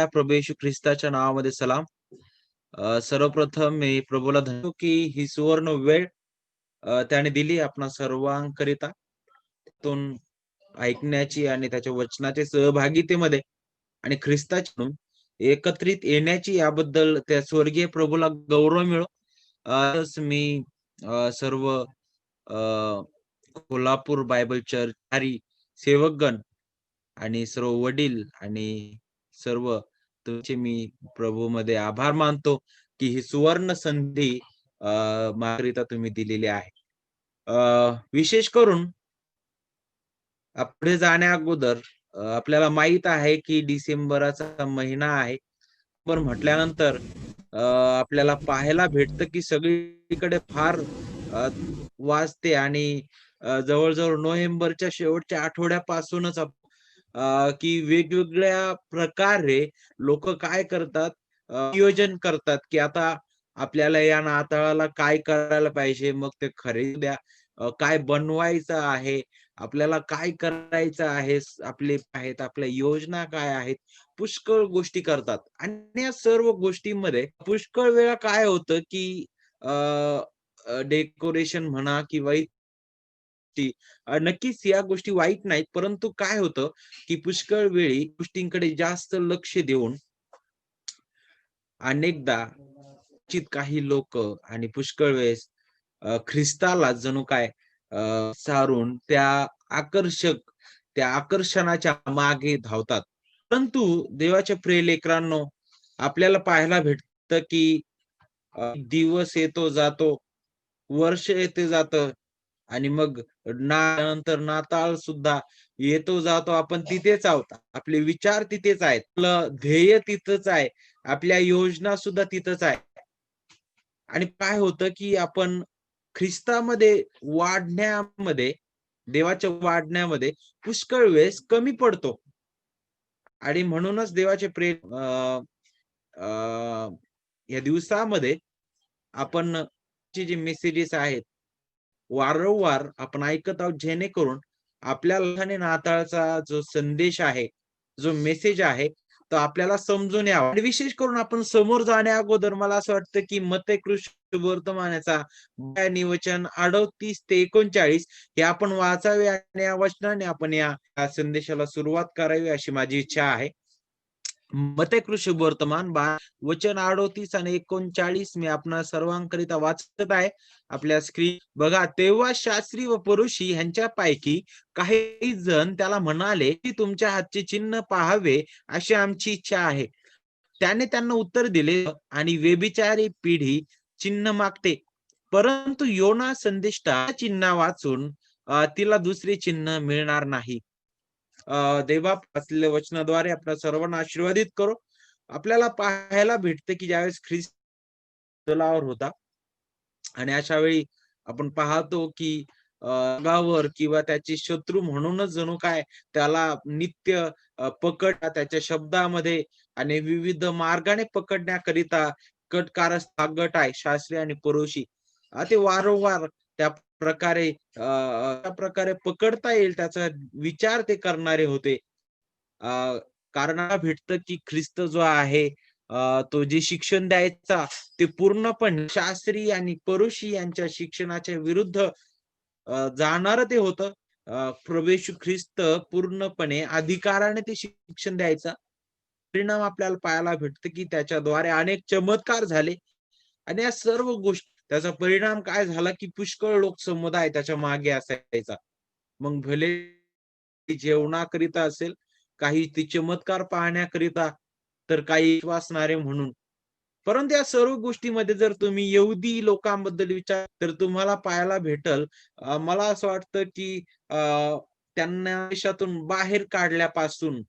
प्रभू येशू ख्रिस्ताच्या नावामध्ये सलाम. सर्वप्रथम मी प्रभूला धन्यवाद की ही सुवर्ण वेळ त्याने दिली आपणा सर्वांकरिता त्यातून ऐकण्याची आणि त्याच्या वचनाच्या सहभागितेमध्ये आणि ख्रिस्ताच्या एकत्रित येण्याची याबद्दल त्या स्वर्गीय प्रभूला गौरव मिळो. आजच मी सर्व कोल्हापूर बायबल चर्च सेवकगण आणि सर्व वडील आणि सर्व तुमचे मी प्रभूमध्ये आभार मानतो की ही सुवर्ण संधी माझ्याकरिता तुम्ही दिलेली आहे. विशेष करून पुढे जाण्या अगोदर आपल्याला माहित आहे की डिसेंबराचा महिना आहे. पण म्हटल्यानंतर आपल्याला पाहायला भेटतं की सगळीकडे फार वाजते आणि जवळ-जवळ नोव्हेंबरच्या शेवटच्या आठवड्यापासूनच की वेगवेगळ्या प्रकारे लोक काय करतात, नियोजन करतात की आता आपल्याला या नाताळाला काय करायला पाहिजे, मग ते खरेदी द्या, काय बनवायचं आहे, आपल्याला काय करायचं आहे, आपले आहेत आपल्या योजना काय आहेत, पुष्कळ गोष्टी करतात. आणि या सर्व गोष्टींमध्ये पुष्कळ वेळा काय होतं की डेकोरेशन म्हणा किंवा नक्कीच या गोष्टी वाईट नाहीत, परंतु काय होतं की पुष्कळ वेळी गोष्टींकडे जास्त लक्ष देऊन अनेकदा काही लोक आणि पुष्कळ वेळेस ख्रिस्ताला जणू काय सारून त्या आकर्षणाच्या मागे धावतात. परंतु देवाच्या प्रिय लेकरांनो, आपल्याला पाहायला भेटतं की दिवस येतो जातो, वर्ष येते जातं आणि मग नंतर नाताळ सुद्धा येतो जातो, आपण तिथेच आहोत, आपले विचार तिथेच आहेत, आपलं ध्येय तिथंच आहे, आपल्या योजना सुद्धा तिथंच आहे. आणि काय होतं की आपण ख्रिस्तामध्ये वाढण्यामध्ये, देवाच्या वाढण्यामध्ये पुष्कळ वेळेस कमी पडतो. आणि म्हणूनच देवाचे प्रेम या दिवसामध्ये आपण जे मेसेजेस आहेत वारंवार आपण ऐकत आहोत, जेणेकरून आपल्याला नाताळचा जो संदेश आहे, जो मेसेज आहे, तो आपल्याला समजून यावा. आणि विशेष करून आपण समोर जाण्या अगोदर मला असं वाटतं की मत्ते वर्तमानाचा निवचन 38 ते 39 हे आपण वाचावे आणि या वचनाने आपण या संदेशाला सुरुवात करावी अशी माझी इच्छा आहे. मत्ते वर्तमान वचन 38 आणि 39 मी आपणा सर्वांकरिता वाचत आहे आपल्या स्क्रीन बघा. तेव्हा शास्त्री व पुरुषी ह्यांच्यापैकी काही जण त्याला म्हणाले की तुमच्या हातचे चिन्ह पाहावे अशी आमची इच्छा आहे. त्याने त्यांना उत्तर दिले, आणि व्यभिचारी पिढी चिन्ह मागते, परंतु योना संदेष्टा चिन्ह वाचून तिला दुसरे चिन्ह मिळणार नाही. देवा असलेल्या वचनाद्वारे आपल्या सर्वांना आशीर्वादित करो. आपल्याला पाहायला भेटते की ज्यावेळेस ख्रिस्त तलावर होता आणि अशा वेळी आपण पाहतो की गावावर किंवा त्याचे शत्रू म्हणूनच जणू काय त्याला नित्य पकड त्याच्या शब्दामध्ये आणि विविध मार्गाने पकडण्याकरिता गट आहे, शास्त्री आणि पुरोशी ते वारंवार त्या प्रकारे त्या प्रकारे पकडता येईल त्याचा विचार ते करणारे होते. कारण भेटतं की ख्रिस्त जो आहे तो जे शिक्षण द्यायचा ते पूर्णपणे शास्त्री आणि परुषी यांच्या शिक्षणाच्या विरुद्ध जाणार ते होतं. प्रभू येशू ख्रिस्त पूर्णपणे अधिकाराने ते शिक्षण द्यायचा. परिणाम आपल्याला पाहायला भेटतं की त्याच्याद्वारे अनेक चमत्कार झाले आणि या सर्व गोष्टी त्याचा परिणाम काय झाला की पुष्कळ लोक समुदाय त्याच्या मागे असायचा. मग भले जेवणाकरिता असेल, काही ते चमत्कार पाहण्याकरिता, तर काही विश्वासणारे म्हणून. परंतु या सर्व गोष्टीमध्ये जर तुम्ही यहुदी लोकांबद्दल विचार तर तुम्हाला पाहायला भेटल, मला असं वाटतं की त्यांना देशातून बाहेर काढल्यापासून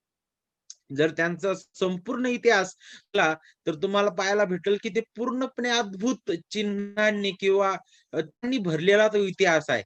जर त्यांचा संपूर्ण इतिहास तर तुम्हाला पाहायला भेटेल की ते पूर्णपणे अद्भुत चिन्हांनी किंवा त्यांनी भरलेला तो इतिहास आहे.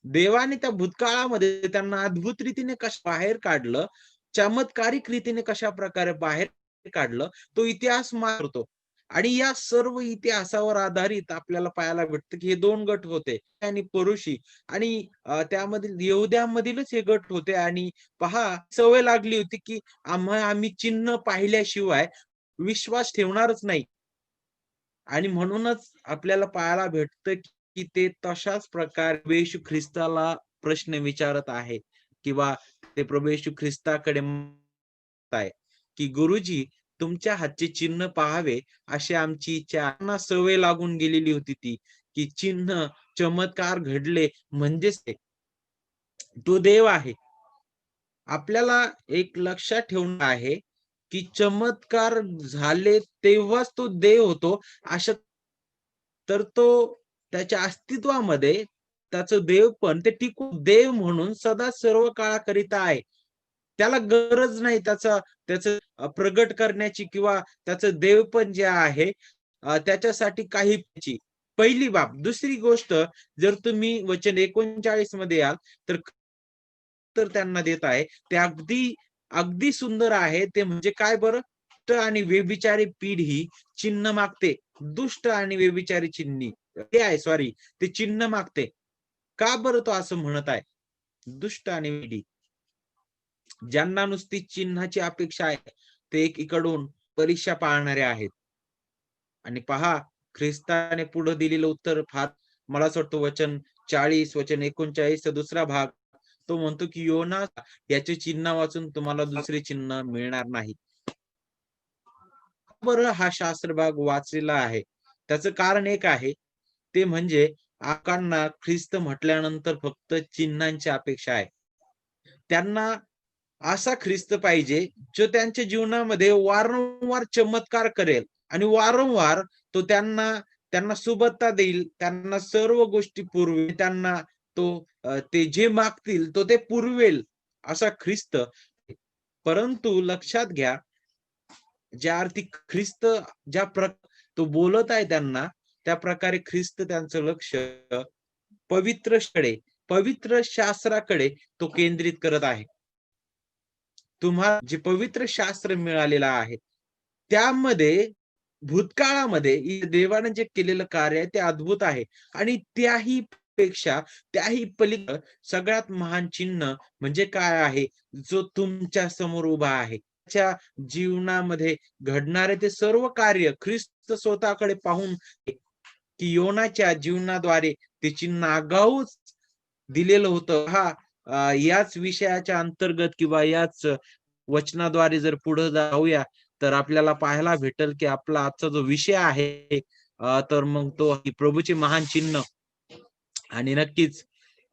देवाने त्या भूतकाळामध्ये त्यांना अद्भुत रीतीने कसं बाहेर काढलं, चमत्कारिक रीतीने कशा प्रकारे बाहेर काढलं, तो इतिहास मारतो. आणि या सर्व इतिहासावर आधारित आपल्याला पाहायला भेटतं की हे 2 गट होते आणि परुषी आणि त्यामधील यहुद्यांमधीलच हे गट होते आणि पहा सवय लागली होती की आम्ही चिन्ह पाहिल्याशिवाय विश्वास ठेवणारच नाही. आणि म्हणूनच आपल्याला पाहायला भेटतं की ते तशाच प्रकारे प्रभू येशू ख्रिस्ताला प्रश्न विचारत आहेत किंवा ते प्रभू येशू ख्रिस्ताकडे आहे, की गुरुजी तुमच्या हातचे चिन्ह पाहावे अशी आमची इच्छा. त्यांना सवय लागून गेलेली होती ती, की चिन्ह, चमत्कार घडले म्हणजेच तो देव आहे. आपल्याला एक लक्षात ठेवणं आहे, की चमत्कार झाले तेव्हाच तो देव होतो, अशा तर तो त्याच्या अस्तित्वामध्ये त्याचं देवपण ते टिकून देव म्हणून सदा सर्व काळाकरिता आहे. त्याला गरज नाही त्याचं प्रगट करण्याची किंवा त्याचं देवपण जे आहे त्याच्यासाठी काही पहिली बाब. दुसरी गोष्ट जर तुम्ही वचन 39 मध्ये याल तर तर त्यांना देत आहे. ते अगदी, अगदी सुंदर आहे. ते म्हणजे काय बरं? दुष्ट आणि व्यभिचारी पिढी चिन्ह मागते. दुष्ट आणि व्यभिचारी ते आहे सॉरी ते चिन्ह मागते. का बरं तो असं म्हणत आहे? दुष्ट आणि पिढी. ज्यांना नुसती चिन्हाची अपेक्षा आहे, ते एकीकडून परीक्षा पाळणारे आहेत. आणि पहा ख्रिस्ताने पुढे दिलेलं उत्तर फार मला असं वाटतं वचन 40 वचन 39 चा दुसरा भाग तो म्हणतो की योना याचे चिन्ह वाचून तुम्हाला दुसरे चिन्ह मिळणार नाही. बरं हा शास्त्र भाग वाचलेला आहे. त्याचं कारण एक आहे, ते म्हणजे आकांना ख्रिस्त म्हटल्यानंतर फक्त चिन्हांची अपेक्षा आहे. त्यांना असा ख्रिस्त पाहिजे, जो त्यांच्या जीवनामध्ये वारंवार चमत्कार करेल आणि वारंवार तो त्यांना सुबत्ता देईल, त्यांना सर्व गोष्टी पुरवेल, त्यांना तो ते जे मागतील तो ते पुरवेल असा ख्रिस्त. परंतु लक्षात घ्या, ज्या अर्थी ख्रिस्त तो बोलत आहे त्यांना, त्या प्रकारे ख्रिस्त त्यांचं लक्ष पवित्र शास्त्राकडे तो केंद्रित करत आहे. तुम्हाला जे पवित्र शास्त्र मिळालेलं आहे, त्यामध्ये भूतकाळामध्ये देवाने जे केलेलं कार्य आहे ते अद्भुत आहे आणि त्याही पलीकडे सगळ्यात महान चिन्ह म्हणजे काय आहे, जो तुमच्या समोर उभा आहे. त्याच्या जीवनामध्ये घडणारे ते सर्व कार्य ख्रिस्त स्वतःकडे पाहून की योनाच्या जीवनाद्वारे ते चिन्ह आगाऊच दिलेलं होतं. याच विषयाच्या अंतर्गत किंवा याच वचनाद्वारे जर पुढे जाऊया तर आपल्याला पाहायला भेटेल की आपला आजचा जो विषय आहे तर मग तो प्रभूचे महान चिन्ह आणि नक्कीच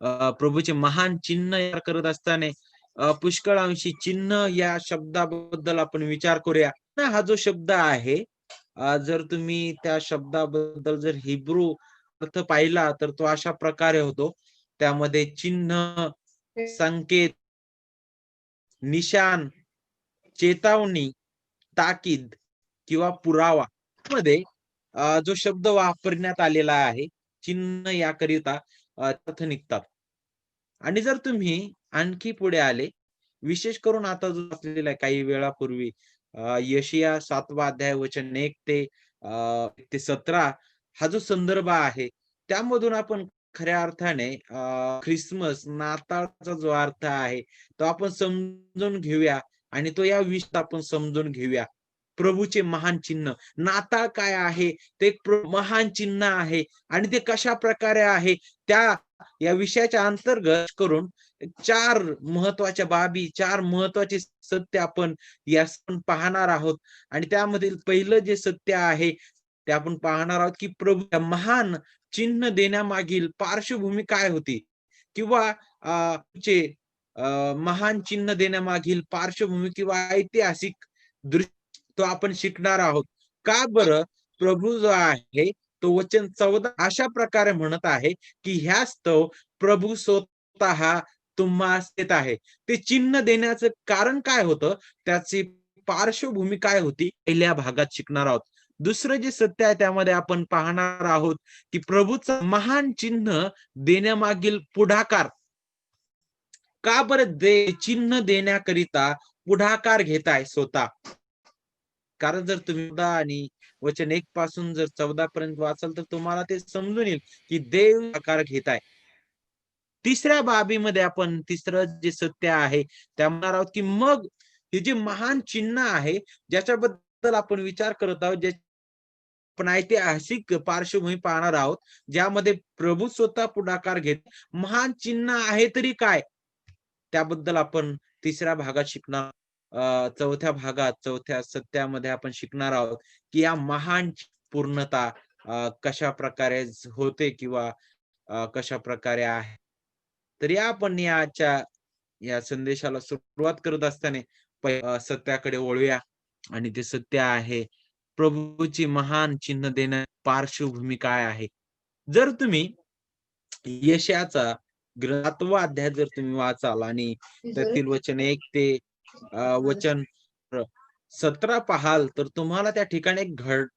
प्रभूचे महान चिन्ह करत असताना पुष्कळ अंशी चिन्ह या शब्दाबद्दल आपण विचार करूया. हा जो शब्द आहे जर तुम्ही त्या शब्दाबद्दल जर हिब्रू अर्थ पाहिला तर तो अशा प्रकारे होतो. त्यामध्ये चिन्ह, संकेत, निशान, चेतावणी, ताकीद किंवा पुरावा मध्ये जो शब्द वापरण्यात आलेला आहे चिन्ह याकरिता अर्थ निघतात. आणि जर तुम्ही आणखी पुढे आले, विशेष करून आता जो असलेला काही वेळापूर्वी यशिया 7वा अध्याय वचन 1 ते 17 हा जो संदर्भ आहे, त्यामधून आपण खऱ्या अर्थाने ख्रिसमस, नाताळचा जो अर्थ आहे, तो आपण समजून घेऊया आणि तो या विषयात आपण समजून घेऊया. प्रभूचे महान चिन्ह. नाताळ काय आहे? ते एक महान चिन्ह आहे आणि ते कशाप्रकारे आहे? या विषयाच्या अंतर्गत करून 4 महत्त्वाच्या बाबी, 4 महत्त्वाचे सत्य आपण पाहणार आहोत आणि त्यामधील पहिलं जे सत्य आहे, ते आपण पाहणार आहोत, की प्रभू महान चिन्ह देण्यामागील पार्श्वभूमी काय होती? किंवा महान चिन्ह देण्यामागील पार्श्वभूमी किंवा ऐतिहासिक तो आपण शिकणार आहोत. का बरं? प्रभू जो आहे तो वचन 14 अशा प्रकारे म्हणत आहे, की ह्यास्तव प्रभू स्वतः तुम्हास देत आहे. ते चिन्ह देण्याचं कारण काय होतं? त्याची पार्श्वभूमी काय होती? पहिल्या भागात शिकणार आहोत. दुसरं जे सत्य आहे त्यामध्ये आपण पाहणार आहोत, की प्रभूचं महान चिन्ह देण्यामागील पुढाकार का बरं चिन्ह देण्याकरिता पुढाकार घेताय स्वतः? कारण जर तुम्ही 14 आणि वचन 1 पासून जर 14 पर्यंत वाचाल तर तुम्हाला ते समजून येईल की देव आकार घेत आहे. तिसऱ्या बाबीमध्ये आपण तिसरं जे सत्य आहे त्या म्हणणार आहोत की मग हे जे महान चिन्ह आहे ज्याच्याबद्दल आपण विचार करत आहोत, पण ऐतिहासिक पार्श्वभूमी पाहणार आहोत, ज्यामध्ये प्रभू स्वतः पुढाकार घेत महान चिन्ह आहे तरी काय, त्याबद्दल आपण तिसऱ्या भागात शिकणार. चौथ्या भागात चौथ्या सत्यामध्ये आपण शिकणार आहोत की या महान पूर्णता कशा प्रकारे होते किंवा कशा प्रकारे आहे. तर या आपण या संदेशाला सुरुवात करत असताना सत्याकडे वळूया आणि ते सत्य आहे प्रभूची महान चिन्ह देणं पार्श्वभूमी काय आहे. जर तुम्ही यशाचा 8वा अध्याय जर तुम्ही वाचाल आणि त्यातील वचन 1 ते वचन 17 पाहाल तर तुम्हाला त्या ठिकाणी एक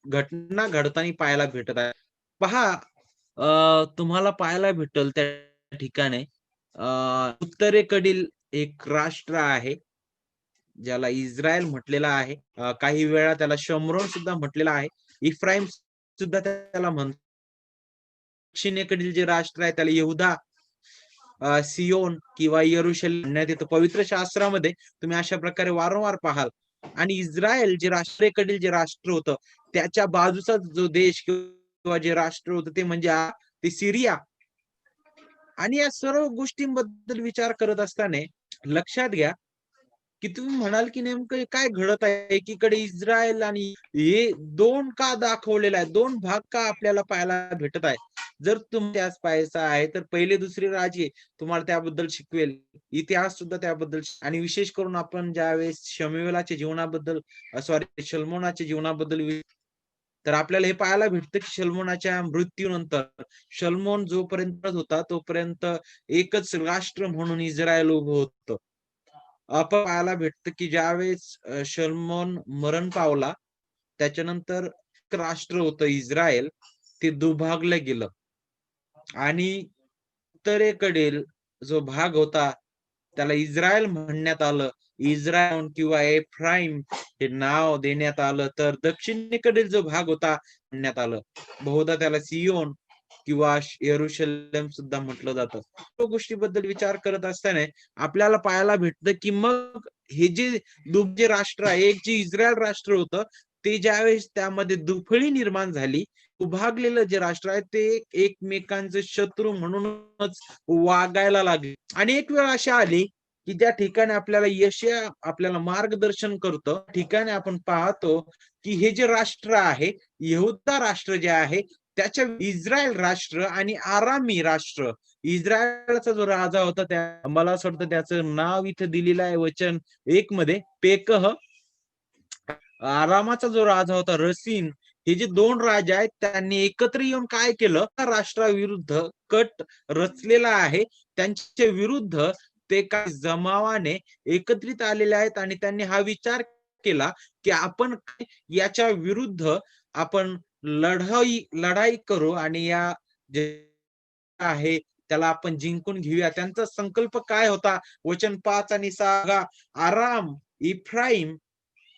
घटना घडताना पाहायला भेटत आहे. पहा, तुम्हाला पाहायला भेटल त्या ठिकाणी उत्तरेकडील एक राष्ट्र आहे ज्याला इस्रायल म्हटलेला आहे. काही वेळा त्याला शमरोन सुद्धा म्हटलेला आहे. इफ्राईम सुद्धा त्याला म्हणतात. दक्षिणेकडील जे राष्ट्र आहे त्याला यहुदा, सियोन किंवा यरुशलेम म्हणण्यात येतं. पवित्र शास्त्रामध्ये तुम्ही अशा प्रकारे वारंवार पाहाल. आणि इस्रायल जे राष्ट्रेकडील जे राष्ट्र होतं त्याच्या बाजूचा जो देश किंवा जे राष्ट्र होतं ते म्हणजे ते सिरिया. आणि या सर्व गोष्टींबद्दल विचार करत असताना लक्षात घ्या की तुम्ही म्हणाल की नेमकं काय घडत आहे. एकीकडे इस्रायल आणि हे दोन का दाखवलेला आहे, दोन भाग का आपल्याला पाहायला भेटत आहे. जर तुम्ही त्यास पाहायचं आहे तर पहिले दुसरे राजे तुम्हाला त्याबद्दल शिकवेल, इतिहास सुद्धा त्याबद्दल. आणि विशेष करून आपण ज्यावेळेस शमूएलाच्या जीवनाबद्दल शल्मोनाच्या जीवनाबद्दल तर आपल्याला हे पाहायला भेटतं की शल्मोनाच्या मृत्यूनंतर शल्मोन जोपर्यंत होता तोपर्यंत एकच राष्ट्र म्हणून इस्रायल उभं होतं. आपण पाहायला भेटतं की ज्यावेळेस शल्मोन मरण पावला त्याच्यानंतर राष्ट्र होतं इस्रायल ते दुभागलं गेलं आणि उत्तरेकडील जो भाग होता त्याला इस्रायल म्हणण्यात आलं. इस्रायल किंवा एफ्राईम हे नाव देण्यात आलं. तर दक्षिणेकडील जो भाग होता म्हणण्यात आलं. बहुधा त्याला सियोन किंवा यरुशलेम सुद्धा म्हटलं जातं. त्या गोष्टीबद्दल विचार करत असताना आपल्याला पाहायला भेटतं की मग हे जे दुसरे राष्ट्र आहे, एक जे इस्रायल राष्ट्र होतं ते ज्यावेळेस त्यामध्ये दुफळी निर्माण झाली, उभागलेलं जे राष्ट्र आहे ते एकमेकांचे शत्रू म्हणूनच वागायला लागले. आणि एक वेळ अशी आली की ज्या ठिकाणी आपल्याला आपल्याला मार्गदर्शन करतं ठिकाणी आपण पाहतो की हे जे राष्ट्र आहे, यहुदा राष्ट्र जे आहे त्याच्या इस्रायल राष्ट्र आणि आरामी राष्ट्र. इस्रायलचा जो राजा होता त्या मला असं वाटतं त्याचं नाव इथे दिलेलं आहे वचन 1 मध्ये पेकह. आरामाचा जो राजा होता रसीन. हे जे दोन राजा आहेत त्यांनी एकत्र येऊन काय केलं, राष्ट्राविरुद्ध कट रचलेला आहे. त्यांच्या विरुद्ध ते काय जमावाने एकत्रित आलेले आहेत आणि त्यांनी हा विचार केला की आपण याच्या विरुद्ध आपण लढाई करू आणि या जे आहे त्याला आपण जिंकून घेऊया. त्यांचा संकल्प काय होता? वचन 5 आणि 6 आराम, इफ्राईम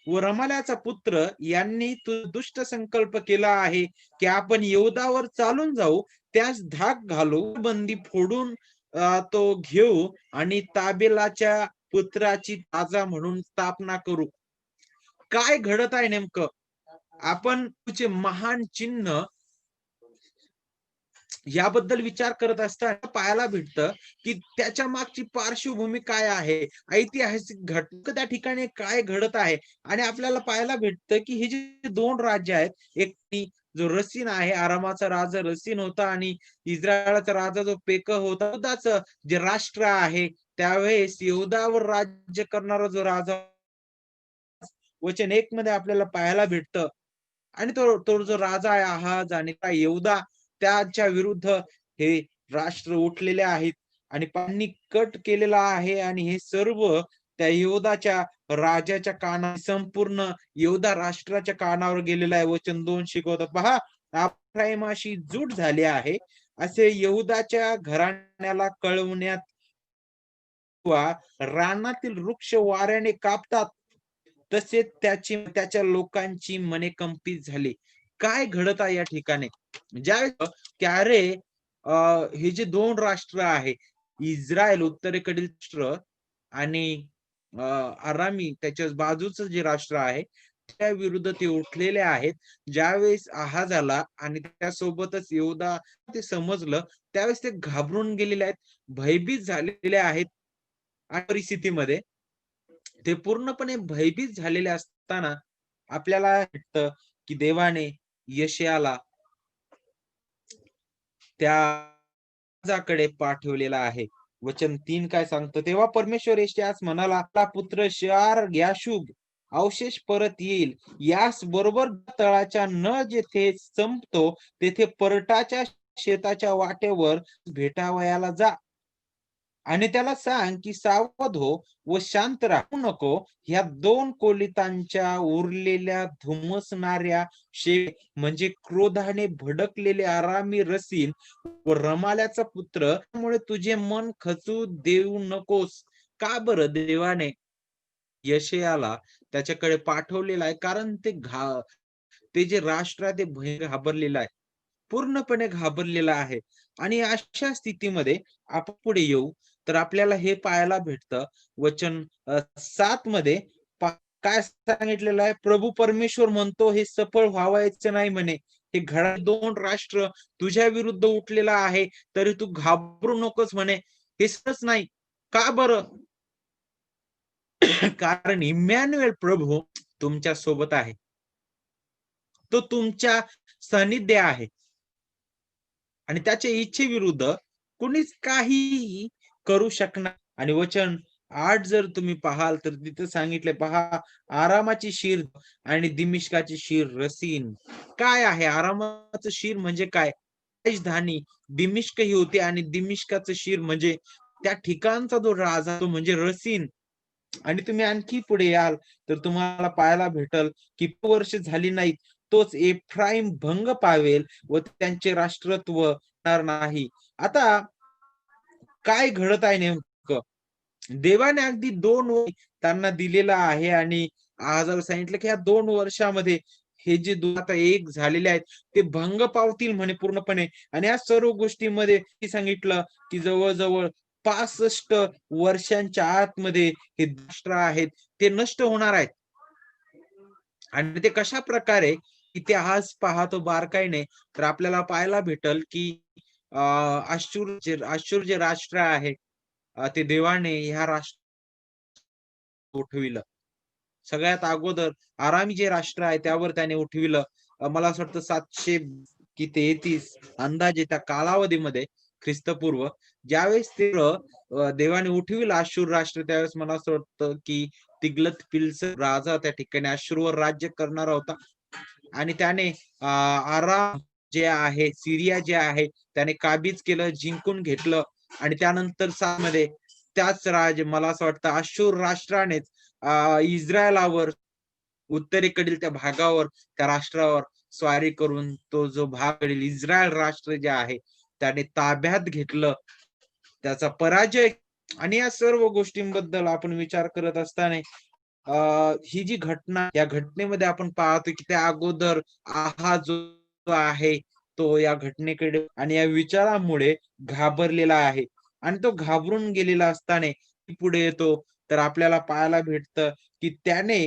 व रमाल्याचा पुत्र यांनी दुष्ट संकल्प केला आहे की आपण यहूदावर चालून जाऊ, त्यास धाक घालू, बंदी फोडून तो घेऊ आणि ताबेलाच्या पुत्राची राजा म्हणून स्थापना करू. काय घडत आहे नेमकं? आपण तुझे महान चिन्ह याबद्दल विचार करत असताना पाहायला भेटतं की त्याच्या मागची पार्श्वभूमी काय आहे, ऐतिहासिक घटना त्या ठिकाणी काय घडत आहे. आणि आपल्याला पाहायला भेटतं की हे जे दोन राज्य आहेत, एक जो रसीन आहे, आरामाचा राजा रसीन होता आणि इस्रायलचा राजा जो पेक होता, यहूदाच जे राष्ट्र आहे त्यावेळेस यहूदावर राज्य करणारा जो राजा वचन 1 मध्ये आपल्याला पाहायला भेटतं. आणि तो तो जो राजा आहे आहाज आणि यहूदा त्याच्या विरुद्ध हे राष्ट्र उठलेले आहेत आणि त्यांनी कट केलेला आहे आणि हे सर्व त्या यहूदाच्या राजाच्या काना संपूर्ण यहूदा राष्ट्राच्या कानावर गेलेलं आहे. वचन 2 शिकवतात पहा, एफ्राईमाशी जूट झाली आहे असे यहूदाच्या घराण्याला कळवण्यात किंवा रानातील वृक्ष वाऱ्याने कापतात तसेच त्याच्या लोकांची मने कंपित झाली. काय घडत आहे या ठिकाणी? ज्यावेळेस की अरे हे जे 2 राष्ट्र आहे, इस्रायल उत्तरेकडील राष्ट्र आणि आरामी त्याच्या बाजूचं जे राष्ट्र आहे, त्या विरुद्ध ते उठलेले आहेत. ज्यावेळेस आहाजाला आणि त्यासोबतच यहूदा ते समजलं, त्यावेळेस ते घाबरून गेलेले आहेत, भयभीत झालेले आहेत. परिस्थितीमध्ये ते पूर्णपणे भयभीत झालेले असताना आपल्याला वाटतं, की देवाने यशायाला त्या राजाकडे पाठवलेला आहे. वचन 3 काय सांगतं? तेव्हा परमेश्वर यशायास म्हणाला, "आपला पुत्र शार-याशूब अवशेष परत येईल. यास बरोबर तळाच्या न जेथे संपतो, तेथे परटाच्या शेताच्या वाटेवर भेटावयाला जा. आणि त्याला सांग, की सावध हो व शांत राहू नको. ह्या 2 कोलितांच्या उरलेल्या धुमसणाऱ्या म्हणजे क्रोधाने भडकलेले आरामी रसीन व रमाल्याचा पुत्र, त्यामुळे तुझे मन खचू देऊ नकोस." का बरं देवाने यशायाला त्याच्याकडे पाठवलेलं आहे? कारण ते जे राष्ट्र आहे ते घाबरलेलं आहे. पूर्णपणे घाबरलेला आहे. आणि अशा स्थितीमध्ये आपण पुढे येऊ, तर आपल्याला हे पाहायला भेटतं वचन 7 मध्ये काय सांगितलेलं आहे? प्रभू परमेश्वर म्हणतो, "हे सफळ व्हावायचं नाही म्हणे. हे 2 राष्ट्र तुझ्या विरुद्ध उठलेला आहे, तरी तू घाबरू नकोस म्हणे." हे सहज नाही. का बरं? कारण इम्मॅन्युएल प्रभू तुमच्या सोबत आहे. तो तुमच्या सानिध्य आहे. आणि त्याच्या इच्छेविरुद्ध कुणीच काहीही करू शकणार. आणि वचन 8 जर तुम्ही पाहाल तर तिथं सांगितलंय पहा, आरामाची शीर आणि दिमिश्काची शीर रसीन. काय आहे आरामाचं शीर म्हणजे काय? राजधानी दिमिश्क ही होती आणि दिमिश्काचं शीर म्हणजे त्या ठिकाणचा जो राजा तो म्हणजे रसीन. आणि तुम्ही आणखी पुढे याल तर तुम्हाला पाहायला भेटल की वर्ष झाली नाहीत, तोच एफ्राईम भंग पावेल व त्यांचे राष्ट्रत्व होणार नाही. आता काय घडत आहे नेमकं? देवाने अगदी 2 त्यांना दिलेला आहे आणि आजाला सांगितलं की या 2 वर्षामध्ये हे जे आता एक झालेले आहेत ते भंग पावतील म्हणे पूर्णपणे. आणि या सर्व गोष्टीमध्ये सांगितलं की जवळ-जवळ 65 वर्षांच्या आतमध्ये हे राष्ट्र आहेत ते नष्ट होणार आहेत. आणि ते कशा प्रकारे इतिहास पाहतो बारकाईने तर आपल्याला पाहायला भेटल की अश्शूर जे राष्ट्र आहे ते देवाने ह्या राष्ट्र उठविलं. सगळ्यात अगोदर आरामी जे राष्ट्र आहे त्यावर त्याने उठविलं. मला असं वाटतं 700 की 33 अंदाजे त्या कालावधीमध्ये ख्रिस्तपूर्व ज्यावेळेस ते देवाने उठविलं अश्शूर राष्ट्र त्यावेळेस मला असं वाटतं की तिग्लत-पिलेसर राजा त्या ठिकाणी अश्शूरवर राज्य करणारा होता आणि त्याने आराम जे आहे, सीरिया जे आहे त्याने काबीज केलं, जिंकून घेतलं आणि त्यानंतर मध्ये त्याच मला असं वाटतं अश्शूर राष्ट्रानेच इस्रायलावर उत्तरेकडील त्या भागावर त्या राष्ट्रावर स्वारी करून तो जो भाग इस्रायल राष्ट्र जे आहे त्याने ताब्यात घेतलं. त्याचा पराजय आणि या सर्व गोष्टींबद्दल आपण विचार करत असताना ही जी घटना या घटनेमध्ये आपण पाहतो की त्या अगोदर जो आहे तो या घटनेकडे आणि या विचारामुळे घाबरलेला आहे आणि तो घाबरून गेलेला असताना पुढे येतो तर आपल्याला पाहायला भेटतं की त्याने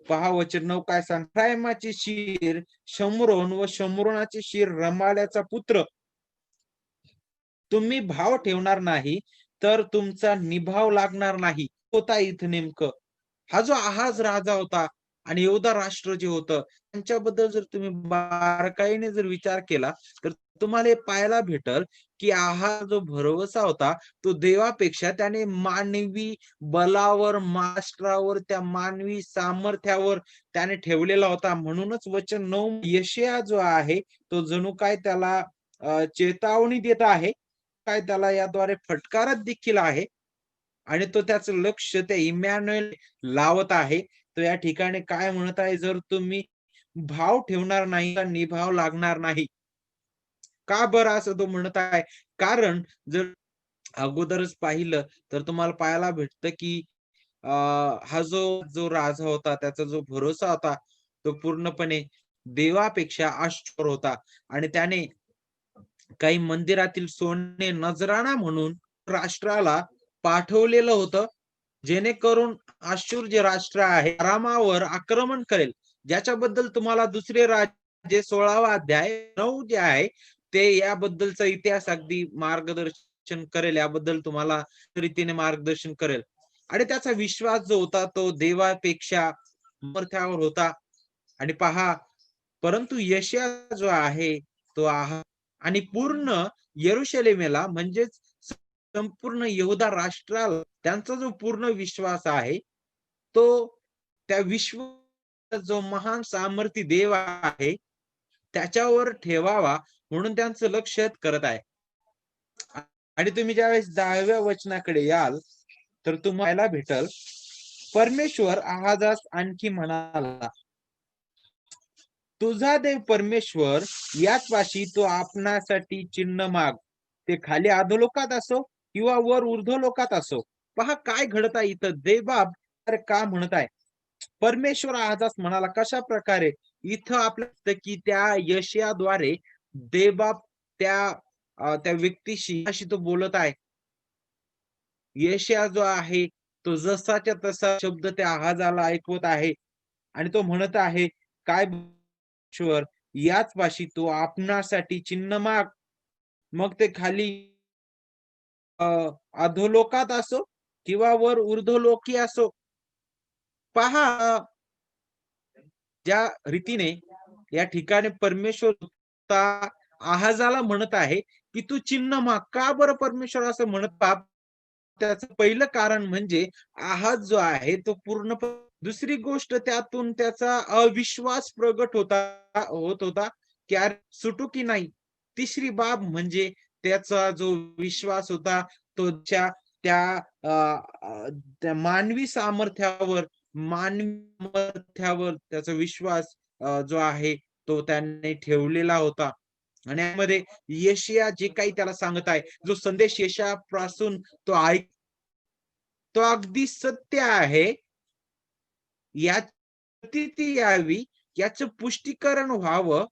पहा वचन 9 काय एफ्राईमाची शीर शम्रोन व शम्रोनाची शीर रमाल्याचा पुत्र. तुम्ही भाव ठेवणार नाही तर तुमचा निभाव लागणार नाही. होता इथं नेमकं हा जो आहाज राजा होता आणि यहूदा राष्ट्र जे होतं त्यांच्याबद्दल जर तुम्ही बारकाईने जर विचार केला तर तुम्हाला हे पाहायला भेटल की आहाज जो भरवसा होता तो देवापेक्षा त्याने मानवी बलावर मास्त्रावर त्या मानवी सामर्थ्यावर त्याने ठेवलेला होता. म्हणूनच वचन 9 यशाया जो आहे तो जणू काय त्याला चेतावणी देत आहे, काय त्याला याद्वारे फटकारत देखील आहे आणि तो त्याचं लक्ष त्या इमॅन्युएल लावत आहे. तो या ठिकाणी काय म्हणत आहे, जर तुम्ही भाव ठेवणार नाही तर निभाव लागणार नाही. का बरं असं तो म्हणत आहे? कारण जर अगोदरच पाहिलं तर तुम्हाला पाहायला भेटतं की हा जो जो राजा होता त्याचा जो भरोसा होता तो पूर्णपणे देवापेक्षा आश्चर्य होता आणि त्याने काही मंदिरातील सोने नजराणा म्हणून राष्ट्राला पाठवलेलं होतं, जेणेकरून अश्शूर जे राष्ट्र आहे आरामावर आक्रमण करेल. ज्याच्याबद्दल तुम्हाला दुसरे राजे 16वा अध्याय 9 जे आहे ते याबद्दलचा इतिहास अगदी मार्गदर्शन करेल, याबद्दल तुम्हाला रीतीने मार्गदर्शन करेल. आणि त्याचा विश्वास जो होता तो देवापेक्षा सामर्थ्यावर होता. आणि पहा, परंतु यशया जो आहे तो आणि पूर्ण यरुशलेमेला म्हणजेच संपूर्ण यहुदा राष्ट्राला त्यांचा जो पूर्ण विश्वास आहे तो त्या जो महान सामर्थी देव आहे त्याच्यावर ठेवावा म्हणून त्यांचं लक्ष करत आहे. आणि तुम्ही ज्यावेळेस 10व्या वचनाकडे याल तर तुम्हाला भेटल, परमेश्वर आहाजास आणखी म्हणाला, तुझा देव परमेश्वर याच पाशी तो आपणासाठी चिन्ह माग, ते खाली अधोलोकात असो किंवा वर ऊर्ध्वलोकात असो. पहा काय घडत आहे इथं. देवबाप का म्हणत आहे, परमेश्वर आहाजास म्हणाला. कशा प्रकारे इथं आपल्या की त्या यशयाद्वारे देवबाप त्या व्यक्तीशी अशी तो बोलत आहे. यशया जो आहे तो जसाच्या तसा शब्द त्या आहाजाला ऐकवत आहे आणि तो म्हणत आहे काय, ईश्वर याच पाशी तो आपणासाठी चिन्ह माग, मग ते खाली अधोलोकात असो किंवा वर ऊर्ध्वलोकी असो. पहा ज्या रीतीने या ठिकाणी परमेश्वर आहाजाला म्हणत आहे की तू चिन्ह माग. का बरं परमेश्वर असं म्हणत? त्याचं पहिलं कारण म्हणजे आहाज जो आहे तो पूर्णपणे, दुसरी गोष्ट त्यातून त्याचा अविश्वास प्रगट होत होता की अरे सुटू की नाही. तिसरी बाब म्हणजे त्याचा जो विश्वास होता तो त्या मानवी सामर्थ्यावर, त्याचा विश्वास जो आहे तो त्यांनी ठेवलेला होता. आणि यामध्ये यशया जे काही त्याला सांगत आहे, जो संदेश यशापासून तो तो अगदी सत्य आहे. ती यावी याचं पुष्टीकरण व्हावं,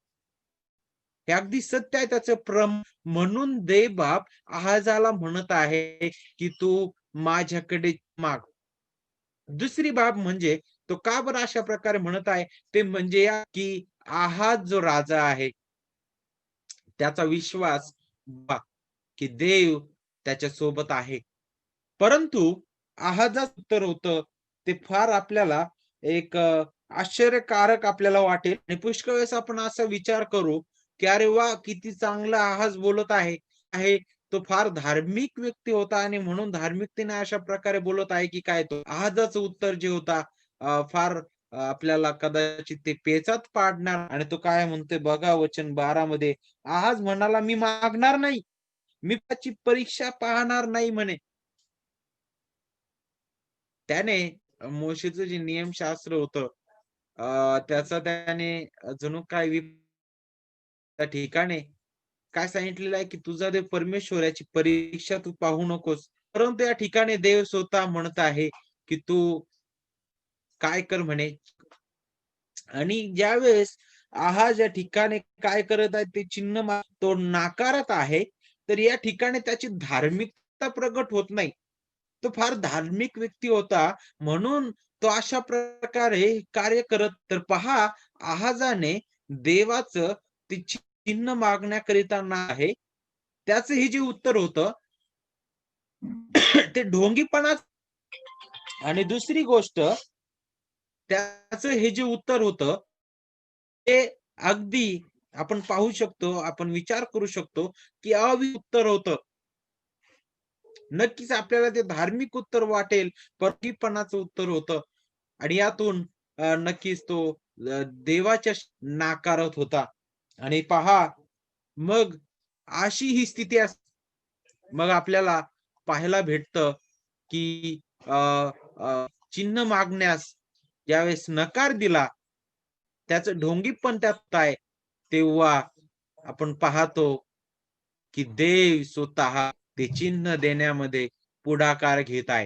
हे अगदी सत्य आहे त्याचं म्हणून देवबाप आहाजाला म्हणत आहे की तू माझ्याकडे माग. दुसरी बाब म्हणजे तो का बरं अशा प्रकारे म्हणत आहे ते म्हणजे या की आहाज जो राजा आहे त्याचा विश्वास की देव त्याच्या सोबत आहे. परंतु आहाजाचं उत्तर होतं ते फार आपल्याला एक आश्चर्यकारक आपल्याला वाटेल आणि पुष्कळ वेळेस आपण असा विचार करू की अरे वा किती चांगला आहाज बोलत आहे तो फार धार्मिक व्यक्ती होता आणि म्हणून धार्मिकतेने अशा प्रकारे बोलत आहे की काय. तो आहाजाचं उत्तर जे होता फार आपल्याला कदाचित ते पेचात पाडणार. आणि तो काय म्हणतोय बघा वचन 12 मध्ये, आहाज म्हणाला मी मागणार नाही, मी त्याची परीक्षा पाहणार नाही म्हणे. त्याने मोशेचं जे नियमशास्त्र होतं त्याचा त्याने जणू काय त्या ठिकाणी काय सांगितलेलं आहे की तुझा देव परमेश्वर याची परीक्षा तू पाहू नकोस. परंतु या ठिकाणी देव स्वतः म्हणत आहे की तू काय कर म्हणे. आणि ज्यावेळेस आहाज या ठिकाणी काय करत आहे ते चिन्ह तो नाकारत आहे, तर या ठिकाणी त्याची धार्मिकता प्रगट होत नाही. तो फार धार्मिक व्यक्ती होता म्हणून तो अशा प्रकारे कार्य करत. तर पहा आहाजाने देवाचं ते चिन्ह मागण्याकरिता आहे त्याचं हे जे उत्तर होतं ते ढोंगीपणाच. आणि दुसरी गोष्ट त्याचं हे जे उत्तर होतं ते अगदी आपण पाहू शकतो, आपण विचार करू शकतो की उत्तर होतं. नक्कीच आपल्याला ते धार्मिक उत्तर वाटेल, परकीपणाचं उत्तर होतं. आणि यातून नक्कीच तो देवाच्या नाकारत होता. आणि पहा मग अशी ही स्थिती मग आपल्याला पाहायला भेटतं की चिन्ह मागण्यास ज्यावेळेस नकार दिला त्याचं ढोंगीपण त्यात आहे, तेव्हा आपण पाहतो की देव स्वतः ते चिन्ह देण्यामध्ये पुढाकार घेत आहे.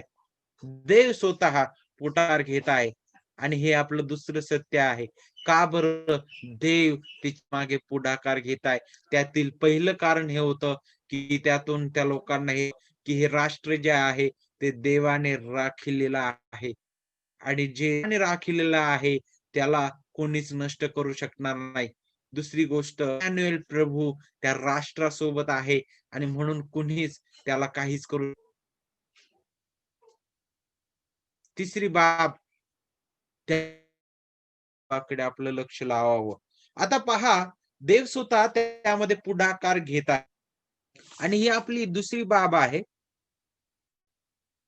देव स्वतः पुढाकार घेत आहे. आणि हे आपलं दुसरं सत्य आहे. का बरं देव तिच्या मागे पुढाकार घेत आहे? त्यातील पहिलं कारण हे होतं, की त्यातून त्या लोकांना की हे राष्ट्र जे आहे ते देवाने राखिलेलं आहे. आणि जे राखिलेलं आहे त्याला कोणीच नष्ट करू शकणार नाही. दुसरी गोष्ट, इमॅन्युएल प्रभू त्या राष्ट्रासोबत आहे आणि म्हणून कुणीच त्याला काहीच करू. तिसरी बाब, त्याकडे आपलं लक्ष लावावं. आता पहा, देव स्वतः त्यामध्ये पुढाकार घेत आहे आणि ही आपली दुसरी बाब आहे.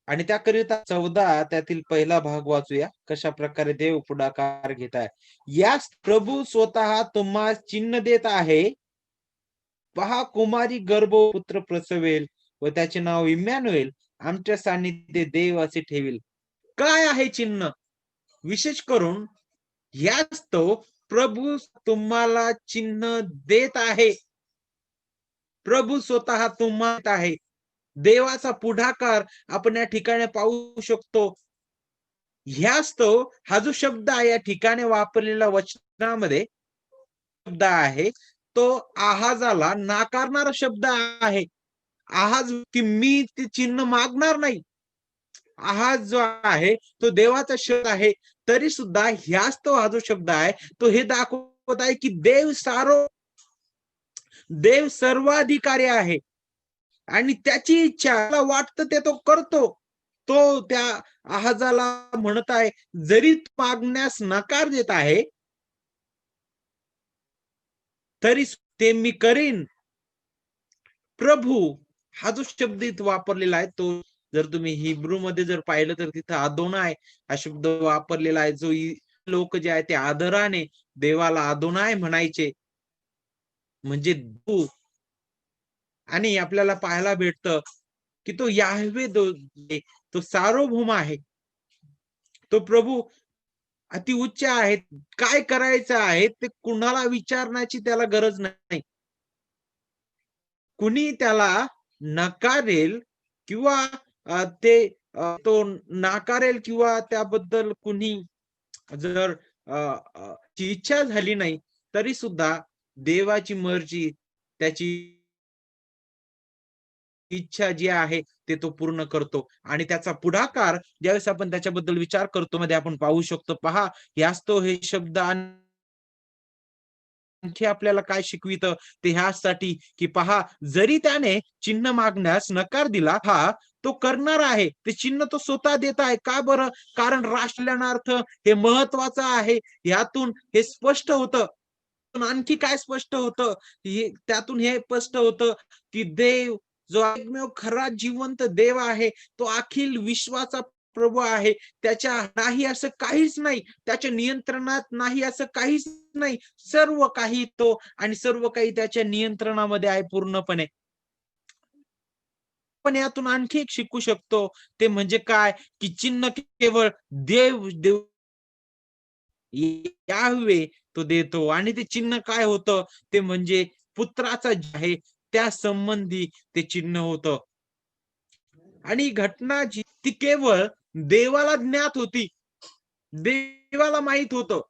आणि त्याकरिता 14 त्यातील पहिला भाग वाचूया. कशा प्रकारे देव पुढाकार घेत आहे. यास प्रभू स्वतः तुम्हास चिन्ह देत आहे. पहा, कुमारी गर्भपुत्र प्रसवेल व त्याचे नाव इमॅन्युएल, आमच्या सान्निध्य देव असे ठेवील. काय आहे चिन्ह? विशेष करून याच तो प्रभू तुम्हाला चिन्ह देत आहे. प्रभू स्वतः तुम्हाला आहे. देवाचा पुढाकार आपण या ठिकाणी पाहू शकतो. ह्याच तो हा जो शब्द आहे या ठिकाणी वापरलेला वचनामध्ये शब्द आहे तो आहाजाला नाकारणारा शब्द आहे. आहाज की मी ते चिन्ह मागणार नाही. आहाज जो आहे तो देवाचा शब्द आहे. तरी सुद्धा ह्याच तो हा जो शब्द आहे तो हे दाखवत आहे की देव सर्वाधिकारी आहे आणि त्याची इच्छा वाटतं ते तो करतो. तो त्या आहाजाला म्हणत आहे, जरी मागण्यास नकार देत आहे तरी ते मी करीन. प्रभू हा जो शब्द इथं वापरलेला आहे तो जर तुम्ही हिब्रू मध्ये जर पाहिलं तर तिथं अदोनाय हा शब्द वापरलेला आहे. जो लोक जे आहे ते आदराने देवाला अदोनाय म्हणायचे. म्हणजे तू. आणि आपल्याला पाहायला भेटतं की तो याहवे तो सार्वभौम आहे. तो प्रभू अति उच्च आहे. काय करायचं आहे ते कुणाला विचारण्याची त्याला गरज नाही. कुणी त्याला नकारेल किंवा तो नाकारेल किंवा त्याबद्दल कुणी जर ची इच्छा झाली नाही तरी सुद्धा देवाची मर्जी, त्याची इच्छा जी आहे ते तो पूर्ण करतो आणि त्याचा पुढाकार ज्यावेळेस आपण त्याच्याबद्दल विचार करतो मध्ये आपण पाहू शकतो. पहा, यास तो हे शब्द आणखी आपल्याला काय शिकवितं ते ह्यासाठी की पहा, जरी त्याने चिन्ह मागण्यास नकार दिला, हा तो करणार आहे. ते चिन्ह तो स्वतः देत आहे. का बरं? कारण राष्ट्रल्यानार्थ हे महत्वाचं आहे. यातून हे स्पष्ट होतं. आणखी काय स्पष्ट होतं? त्यातून हे स्पष्ट होतं की देव जो एकमेव खरा जिवंत देव आहे, तो अखिल विश्वाचा प्रभू आहे. त्याच्या नाही असं काहीच नाही. त्याच्या नियंत्रणात नाही असं काहीच नाही. सर्व काही तो आणि सर्व काही त्याच्या नियंत्रणामध्ये आहे पूर्णपणे. पण यातून आणखी एक शिकू शकतो ते म्हणजे काय, की चिन्ह केवळ देव याहवे तो देतो आणि ते चिन्ह काय होतं ते म्हणजे पुत्राचा जे आहे त्या संबंधी ते चिन्ह होतं. आणि घटना जी ती केवळ देवाला ज्ञात होती. देवाला माहित होतं.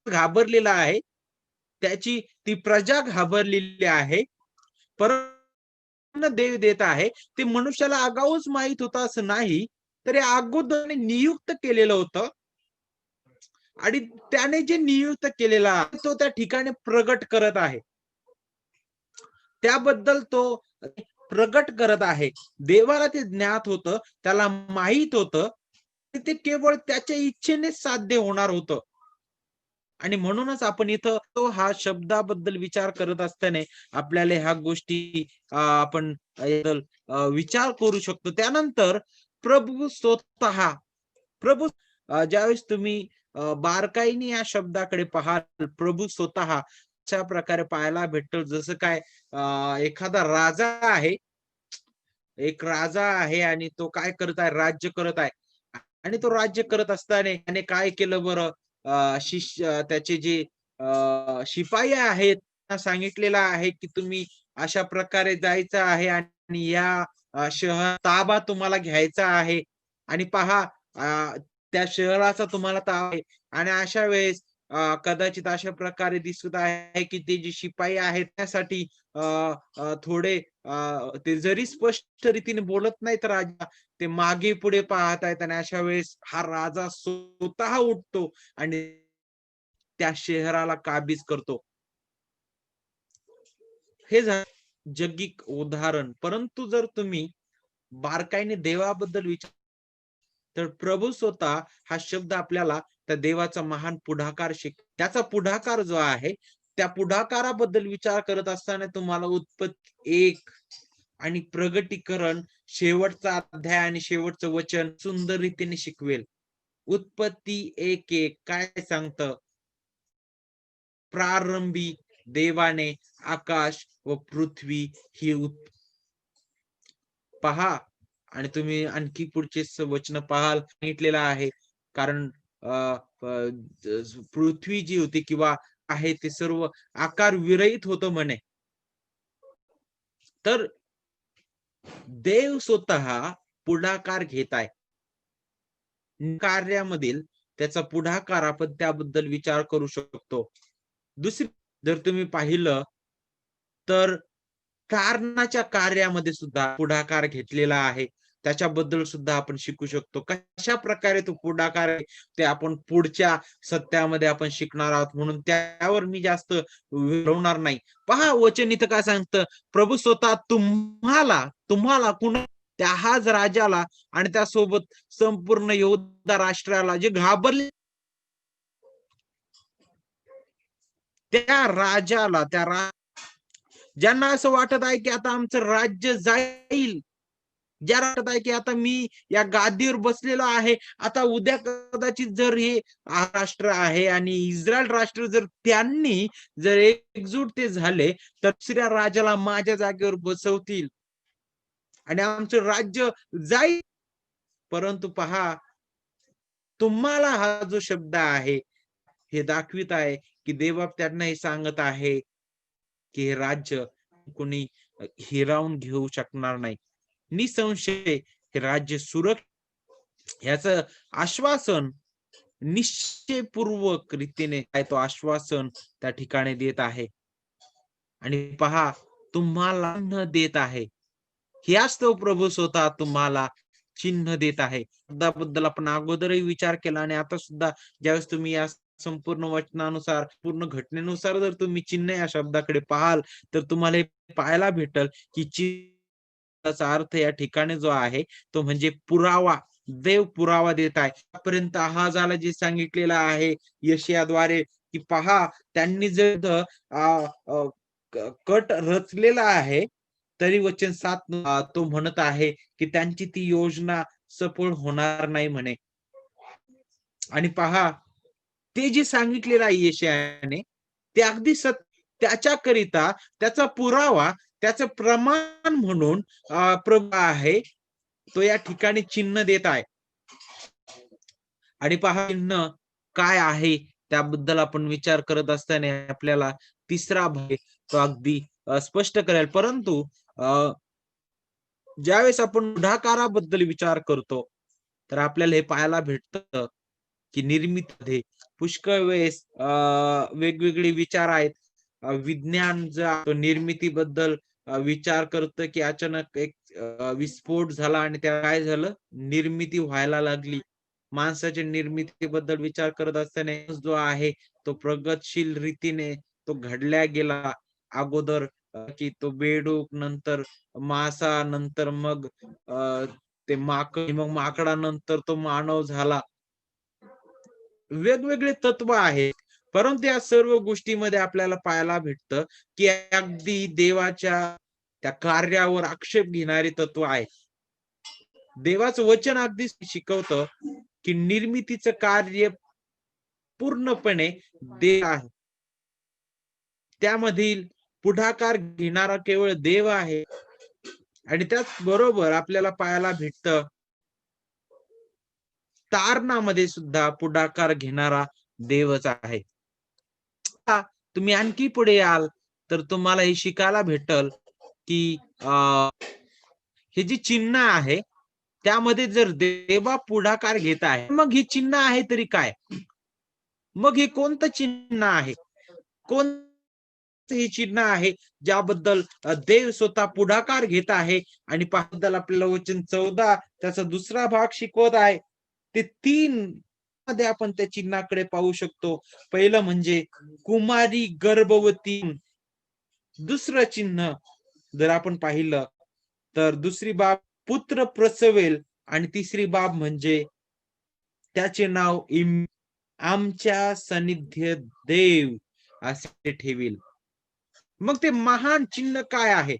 घाबरलेला आहे. त्याची ती प्रजा घाबरलेली आहे. परंतु देव देत आहे. ते मनुष्याला आगाऊच माहित होतं असं नाही. तर या अगोदर नियुक्त केलेलं होतं. आणि त्याने जे नियुक्त केलेला आहे तो त्या ठिकाणी प्रगट करत आहे. त्याबद्दल तो प्रगट करत आहे. देवाला ते ज्ञात होतं, त्याला माहित होतं, ते केवळ त्याच्या इच्छेने साध्य होणार होतं. आणि म्हणूनच आपण इथं तो हा शब्दाबद्दल विचार करत असताना आपल्याला ह्या गोष्टी आपण विचार करू शकतो. त्यानंतर प्रभू स्वतः प्रभू ज्यावेळेस तुम्ही बारकाईने या शब्दाकडे पाहाल, प्रभू स्वतः अशा प्रकारे पाहायला भेटतो. जसं काय एखादा राजा आहे. एक राजा आहे आणि तो काय करत आहे? राज्य करत आहे. आणि तो राज्य करत असताना त्याने काय केलं बरं? त्याचे जे शिपाई आहेत त्यांना सांगितलेलं आहे, की तुम्ही अशा प्रकारे जायचं आहे आणि या शहर ताबा तुम्हाला घ्यायचा आहे. आणि पहा त्या शहराचा तुम्हाला ताबा आहे आणि अशा वेळेस कदाचित अशा प्रकारे दिसत आहे की ते जे शिपाई आहेत त्यासाठी अ, अ, थोडे ते जरी स्पष्ट रीतीने बोलत नाहीत राजा, ते मागे पुढे पाहत आहेत आणि अशा वेळेस हा राजा स्वतः उठतो आणि त्या शहराला काबीज करतो. हे झालं जगिक उदाहरण. परंतु जर तुम्ही बारकाईने देवाबद्दल विचार तर प्रभू स्वतः हा शब्द आपल्याला त्या देवाचा महान पुढाकार त्याचा पुढाकार जो आहे, त्या पुढाकाराबद्दल विचार करत असताना तुम्हाला उत्पत्ती 1 आणि प्रगटीकरण शेवटचा अध्याय आणि शेवटचं वचन सुंदर रीतीने शिकवेल. उत्पत्ती 1:1 काय सांगतं? प्रारंभी देवाने आकाश व पृथ्वी ही पहा आणि तुम्ही आणखी पुढचे वचन पाहाल सांगितलेलं आहे. कारण अ, अ, पृथ्वी जी होती किंवा आहे ते सर्व आकार विरहित होतं म्हणे. तर देव स्वतः पुढाकार घेत आहे. कार्यामधील त्याचा पुढाकार आपण त्याबद्दल विचार करू शकतो. दुसरी जर तुम्ही पाहिलं तर कारणाच्या कार्यामध्ये सुद्धा पुढाकार घेतलेला आहे. त्याच्याबद्दल सुद्धा आपण शिकू शकतो. कशा प्रकारे तो पुढाकार आहे, ते आपण पुढच्या सत्यामध्ये आपण शिकणार आहोत. म्हणून त्यावर मी जास्त विरवणार नाही. पहा वचन इथं काय सांगतं, प्रभू स्वतः तुम्हाला तुम्हाला कुणा त्या हाच राजाला आणि त्यासोबत संपूर्ण यहूदा राष्ट्राला जे घाबरले त्या राजाला ज्यांना असं वाटत आहे की आता आमचं राज्य जाईल, ज्या वाटत आहे की आता मी या गादीवर बसलेलो आहे, आता उद्या कदाचित जर हे राष्ट्र आहे आणि इस्रायल राष्ट्र जर त्यांनी जर एकजूट ते झाले तर दुसऱ्या राजाला माझ्या जागेवर बसवतील आणि आमचं राज्य जाईल. परंतु पहा तुम्हाला हा जो शब्द आहे हे दाखवित आहे की देव त्यांना हे सांगत आहे की हे राज्य कोणी हिरावून घेऊ शकणार नाही. निसंशय हे राज्य याचं आश्वासन निश्चयपूर्वक रीतीने काय तो आश्वासन त्या ठिकाणी देत आहे. आणि पहा तुम्हाला न देत आहे. ह्याच तो प्रभू स्वतः तुम्हाला चिन्ह देत आहे. शब्दाबद्दल आपण अगोदरही विचार केला आणि आता सुद्धा ज्यावेळेस तुम्ही या संपूर्ण वचनानुसार, पूर्ण घटनेनुसार जर तुम्ही चिन्ह या शब्दाकडे पाहाल, तर तुम्हाला हे पाहायला भेटल की चिन्हाचा अर्थ या ठिकाणी जो आहे तो म्हणजे पुरावा. देव पुरावा देत आहे. आतापर्यंत आहाजाला जे सांगितलेलं आहे यशायाद्वारे की पहा त्यांनी जर कट रचलेला आहे तरी वचन 7 तो म्हणत आहे की त्यांची ती योजना सफळ होणार नाही म्हणे. आणि पहा ते जे सांगितलेलं आहे यशायाने ते अगदी त्याच्याकरिता त्याचा पुरावा त्याचं प्रमाण म्हणून प्रभू आहे तो या ठिकाणी चिन्ह देत आहे. आणि पहा चिन्ह काय आहे त्याबद्दल आपण विचार करत असताना आपल्याला तिसरा भाग तो अगदी स्पष्ट करेल. परंतु ज्यावेळेस आपण पुढाकाराबद्दल विचार करतो तर आपल्याला हे पाहायला भेटतं की निर्मितीमध्ये पुष्कळ वेळेस वेगवेगळे विचार आहेत. विज्ञान जो निर्मितीबद्दल विचार करतं की अचानक एक विस्फोट झाला आणि त्या काय झालं निर्मिती व्हायला लागली. माणसाच्या निर्मितीबद्दल विचार करत असताना जो आहे तो प्रगतशील रीतीने तो घडल्या गेला. अगोदर की तो बेडूक नंतर मासा नंतर मग ते माकड मग माकडानंतर तो मानव झाला. वेगवेगळे तत्व आहेत. परंतु या सर्व गोष्टीमध्ये आपल्याला पाहायला भेटतं की अगदी देवाच्या त्या कार्यावर आक्षेप घेणारे तत्व आहे. देवाचं वचन अगदी शिकवतं की निर्मितीचं कार्य पूर्णपणे देव आहे. त्यामधील पुढाकार घेणारा केवळ देव आहे. आणि त्याच बरोबर आपल्याला पाहायला भेटतं तारणामध्ये सुद्धा पुढाकार घेणारा देवच आहे. तुम्ही आणखी पुढे याल तर तुम्हाला हे शिकायला भेटल की हे जे चिन्ह आहे त्यामध्ये जर देवा पुढाकार घेत आहे, मग ही चिन्ह आहे तरी काय? मग हे कोणतं चिन्ह आहे? कोणतं हे चिन्ह आहे ज्याबद्दल देव स्वतः पुढाकार घेत आहे? आणि पाबद्दल आपल्याला वचन 14 त्याचा दुसरा भाग शिकवत आहे. ते 3 मध्ये आपण त्या चिन्हाकडे पाहू शकतो. पहिलं म्हणजे कुमारी गर्भवती. दुसरं चिन्ह जर आपण पाहिलं तर दुसरी बाब पुत्र प्रसवेल आणि तिसरी बाब म्हणजे त्याचे नाव आमच्या सानिध्य देव असे ठेवील. मग ते महान चिन्ह काय आहे?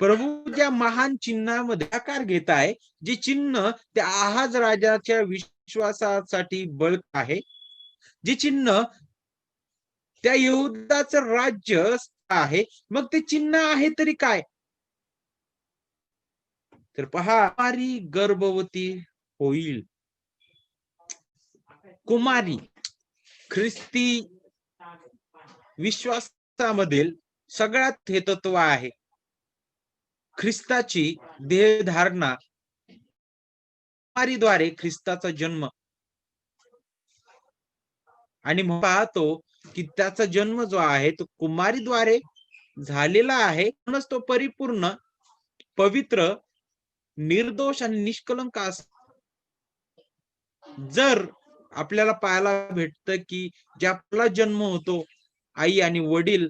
प्रभू ज्या महान चिन्हामध्ये आकार घेत आहे, जे चिन्ह त्या आहाज राजाच्या विश्वासासाठी बळ आहे, जे चिन्ह त्या यहुदाचं राज्य आहे, मग ते चिन्ह आहे तरी काय? तर पहा, कुमारी गर्भवती होईल. कुमारी ख्रिस्ती विश्वासामधील सगळ्यात हे तत्व आहे. ख्रिस्ताची देहधारणा, कुमारीद्वारे ख्रिस्ताचा जन्म. आणि पाहतो की त्याचा जन्म जो आहे तो कुमारीद्वारे झालेला आहे, म्हणूनच तो परिपूर्ण, पवित्र, निर्दोष आणि निष्कलंक असतो. जर आपल्याला पाहायला भेटतं की ज्याला जन्म होतो आई आणि वडील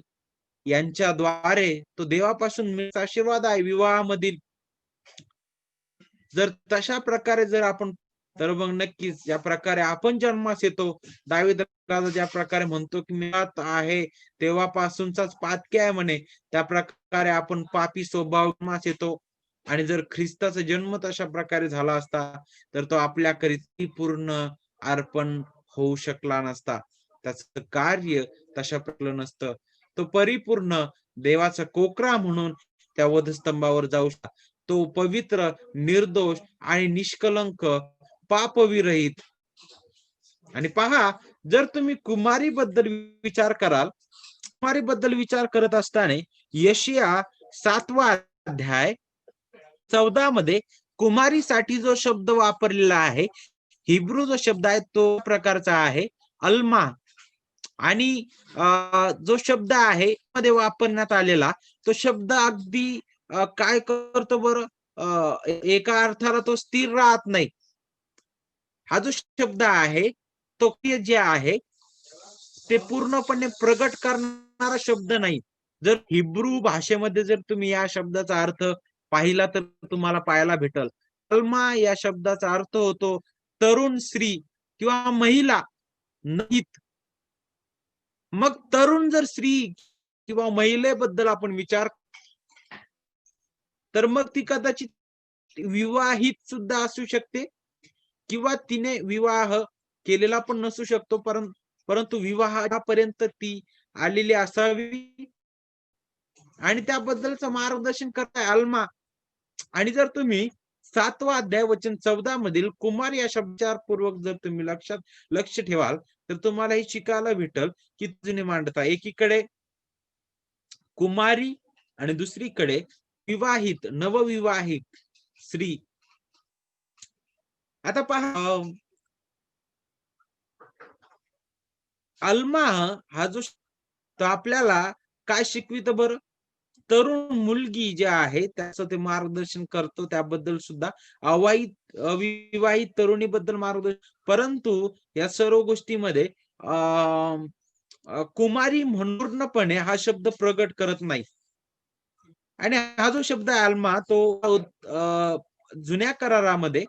यांच्याद्वारे, तो देवापासून मिळत आशीर्वाद आहे विवाहामधील. जर तशा प्रकारे जर आपण, तर मग नक्कीच ज्या प्रकारे आपण जन्मास येतो, दावीद राजा ज्या प्रकारे म्हणतो की मी आहे तेव्हापासूनचाच पातकी आहे म्हणे, त्या प्रकारे आपण पापी स्वभावात येतो. आणि जर ख्रिस्ताचा जन्म तशा प्रकारे झाला असता तर तो आपल्याकरिता पूर्ण अर्पण होऊ शकला नसता. त्याचं कार्य तशा प्रकारे नसतं. तो परिपूर्ण देवाचा कोकरा म्हणून त्या वधस्तंभावर जाऊ शकता. तो पवित्र, निर्दोष आणि निष्कलंक, पापविरहित. आणि पहा, जर तुम्ही कुमारी बद्दल विचार कराल, कुमारी बद्दल विचार करत असताना यशिया 7वा अध्याय 14 मध्ये कुमारीसाठी जो शब्द वापरलेला आहे, हिब्रू जो शब्द आहे तो प्रकारचा आहे अल्मा. आणि जो शब्द आहे मध्ये वापरण्यात आलेला तो शब्द अगदी काय करतो बरं, एका अर्थाला तो स्थिर राहत नाही. हा जो शब्द आहे तो जे आहे ते पूर्णपणे प्रगट करणारा शब्द नाही. जर हिब्रू भाषेमध्ये जर तुम्ही या शब्दाचा अर्थ पाहिला तर तुम्हाला पाहायला भेटल, अल्मा या शब्दाचा अर्थ होतो तरुण स्त्री किंवा महिला नाहीत. मग तरुण जर स्त्री किंवा महिलेबद्दल आपण विचार, तर मग ती कदाचित विवाहित सुद्धा असू शकते किंवा तिने विवाह केलेला पण नसू शकतो, परंतु विवाहापर्यंत ती आलेली असावी आणि त्याबद्दलचं मार्गदर्शन करताय अल्मा. आणि जर तुम्ही 7वा अध्याय वचन 14 मधील कुमार या शब्दापूर्वक जर तुम्ही लक्ष ठेवाल तर तुम्हाला हे शिकायला भेटल की जुने मांडता एकीकडे कुमारी आणि दुसरीकडे विवाहित, नवविवाहित स्त्री. आता पहा, अल्मा हा जो तो आपल्याला काय शिकवित बरं? तरुण मुलगी जी आहे त्याचं ते मार्गदर्शन करतो, त्याबद्दल सुद्धा अविवाहित तरुणीबद्दल मार्गदर्शन. परंतु या सर्व गोष्टीमध्ये कुमारी म्हणूनपणे हा शब्द प्रगट करत नाही. आणि हा जो शब्द आहे अल्मा तो जुन्या करारामध्ये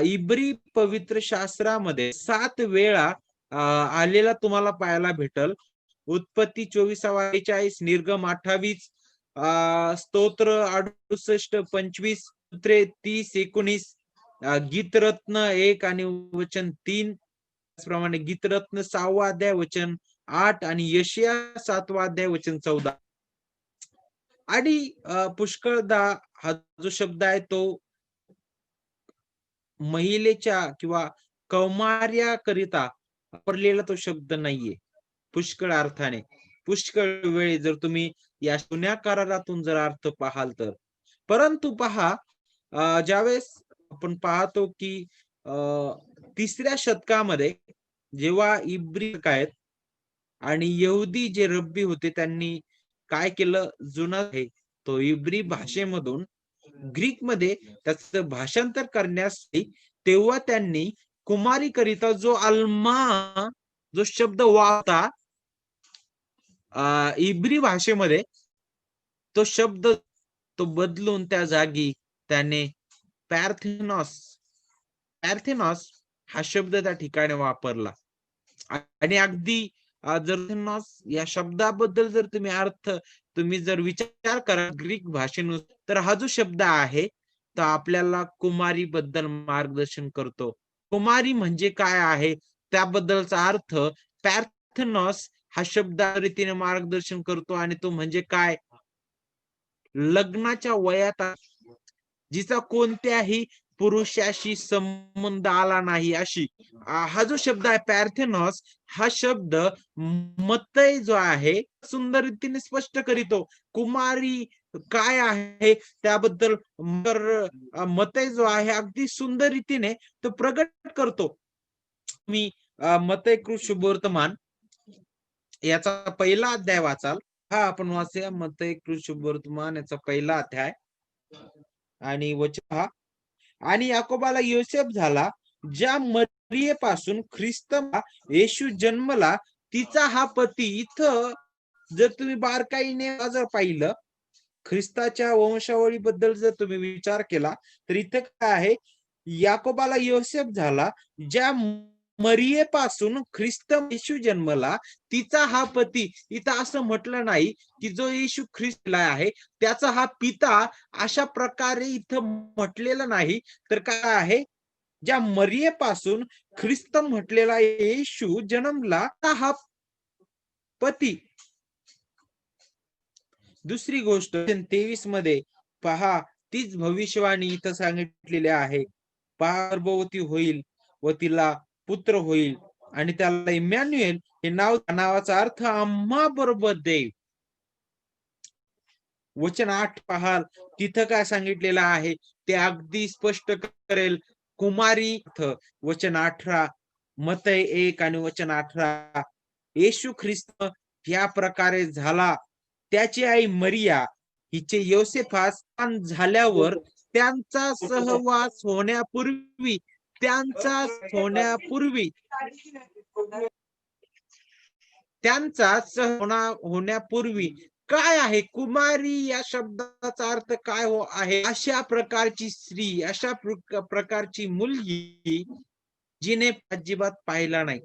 इब्री पवित्र शास्त्रामध्ये 7 वेळा आलेला तुम्हाला पाहायला भेटल. उत्पत्ती 24:42, निर्गम 28, स्तोत्र 68, 25, सूत्रे 30-19, गीतरत्न 1 आणि वचन 3, त्याचप्रमाणे गीतरत्न 6वा अध्याय वचन 8 आणि यशिया 7वा अध्याय वचन 14. आणि पुष्कळदा हा जो शब्द आहे तो महिलेच्या किंवा कौमार्याकरिता वापरलेला तो शब्द नाहीये पुष्कळ अर्थाने. पुष्कळ वेळी जर तुम्ही या जुन्या करारातून जर अर्थ पाहाल तर. परंतु पहा, ज्यावेळेस आपण पाहतो की 3ऱ्या शतकामध्ये जेव्हा इब्री आहेत आणि यहुदी जे रब्बी होते त्यांनी काय केलं, जुना आहे तो इब्री भाषेमधून ग्रीक मध्ये त्याचं भाषांतर करण्यास, तेव्हा त्यांनी कुमारी करिता जो अल्मा जो शब्द वापरता इब्री भाषेमध्ये, तो शब्द तो बदलून त्या जागी त्याने पॅर्थेनॉस पॅर्थेनॉस हा शब्द त्या ठिकाणी वापरला. आणि अगदी जर या शब्दाबद्दल जर तुम्ही अर्थ तुम्ही जर विचार करा ग्रीक भाषेनुसार, तर हा जो शब्द आहे तर आपल्याला कुमारी बद्दल मार्गदर्शन करतो. कुमारी म्हणजे काय आहे त्याबद्दलचा अर्थ पॅर्थेनॉस हा शब्द रीतीने मार्गदर्शन करतो आणि तो म्हणजे काय, लग्नाच्या वयात जिचा कोणत्याही पुरुषाशी संबंध आला नाही अशी. हा जो शब्द आहे पॅर्थेनॉस, हा शब्द मतय जो आहे सुंदर रीतीने स्पष्ट करीतो. कुमारी काय आहे त्याबद्दल मतय जो आहे अगदी सुंदर रीतीने तो प्रगट करतो. मी मतय कृषी वर्तमान याचा पहिला अध्याय वाचाल. हा आपण वाचूया मतय कृषी वर्तमान याचा पहिला अध्याय आणि वचन पहा. आणि याकोबाला योसेफ झाला, ज्या मरियेपासून ख्रिस्त येशू जन्मला, तिचा हा पती. इथं जर तुम्ही बारकाईने जर पाहिलं ख्रिस्ताच्या वंशावळीबद्दल जर तुम्ही विचार केला तर इथं काय आहे, याकोबाला योसेफ झाला, ज्या मरियेपासून ख्रिस्त येशू जन्मला, तिचा हा पती. इथं असं म्हटलं नाही की जो येशू ख्रिस्त आहे त्याचा हा पिता, अशा प्रकारे इथं म्हटलेलं नाही. तर काय आहे, ज्या मरियेपासून ख्रिस्त म्हटलेला येशू जन्मला हा पती. दुसरी गोष्ट 23 मध्ये पहा, तीच भविष्यवाणी इथं सांगितलेली आहे. पहा, गर्भवती होईल व तिला पुत्र होईल आणि त्याला इमॅन्युएल हे नावाचा अर्थ आम्हा बरोबर देव. वचन 8 पहाल, तिथं काय सांगितलेलं आहे ते अगदी स्पष्ट करेल. कुमारी वचन 18, मतय 1 आणि वचन 18, येशू ख्रिस्त या प्रकारे झाला. त्याची आई मरिया हिचे योसेफास झाल्यावर त्यांचा सहवास होण्यापूर्वी त्यांचा होण्यापूर्वी काय आहे, कुमारी या शब्दाचा अर्थ काय आहे, अशा प्रकारची स्त्री, अशा प्रकारची मुलगी जिने अजिबात पाहिला नाही,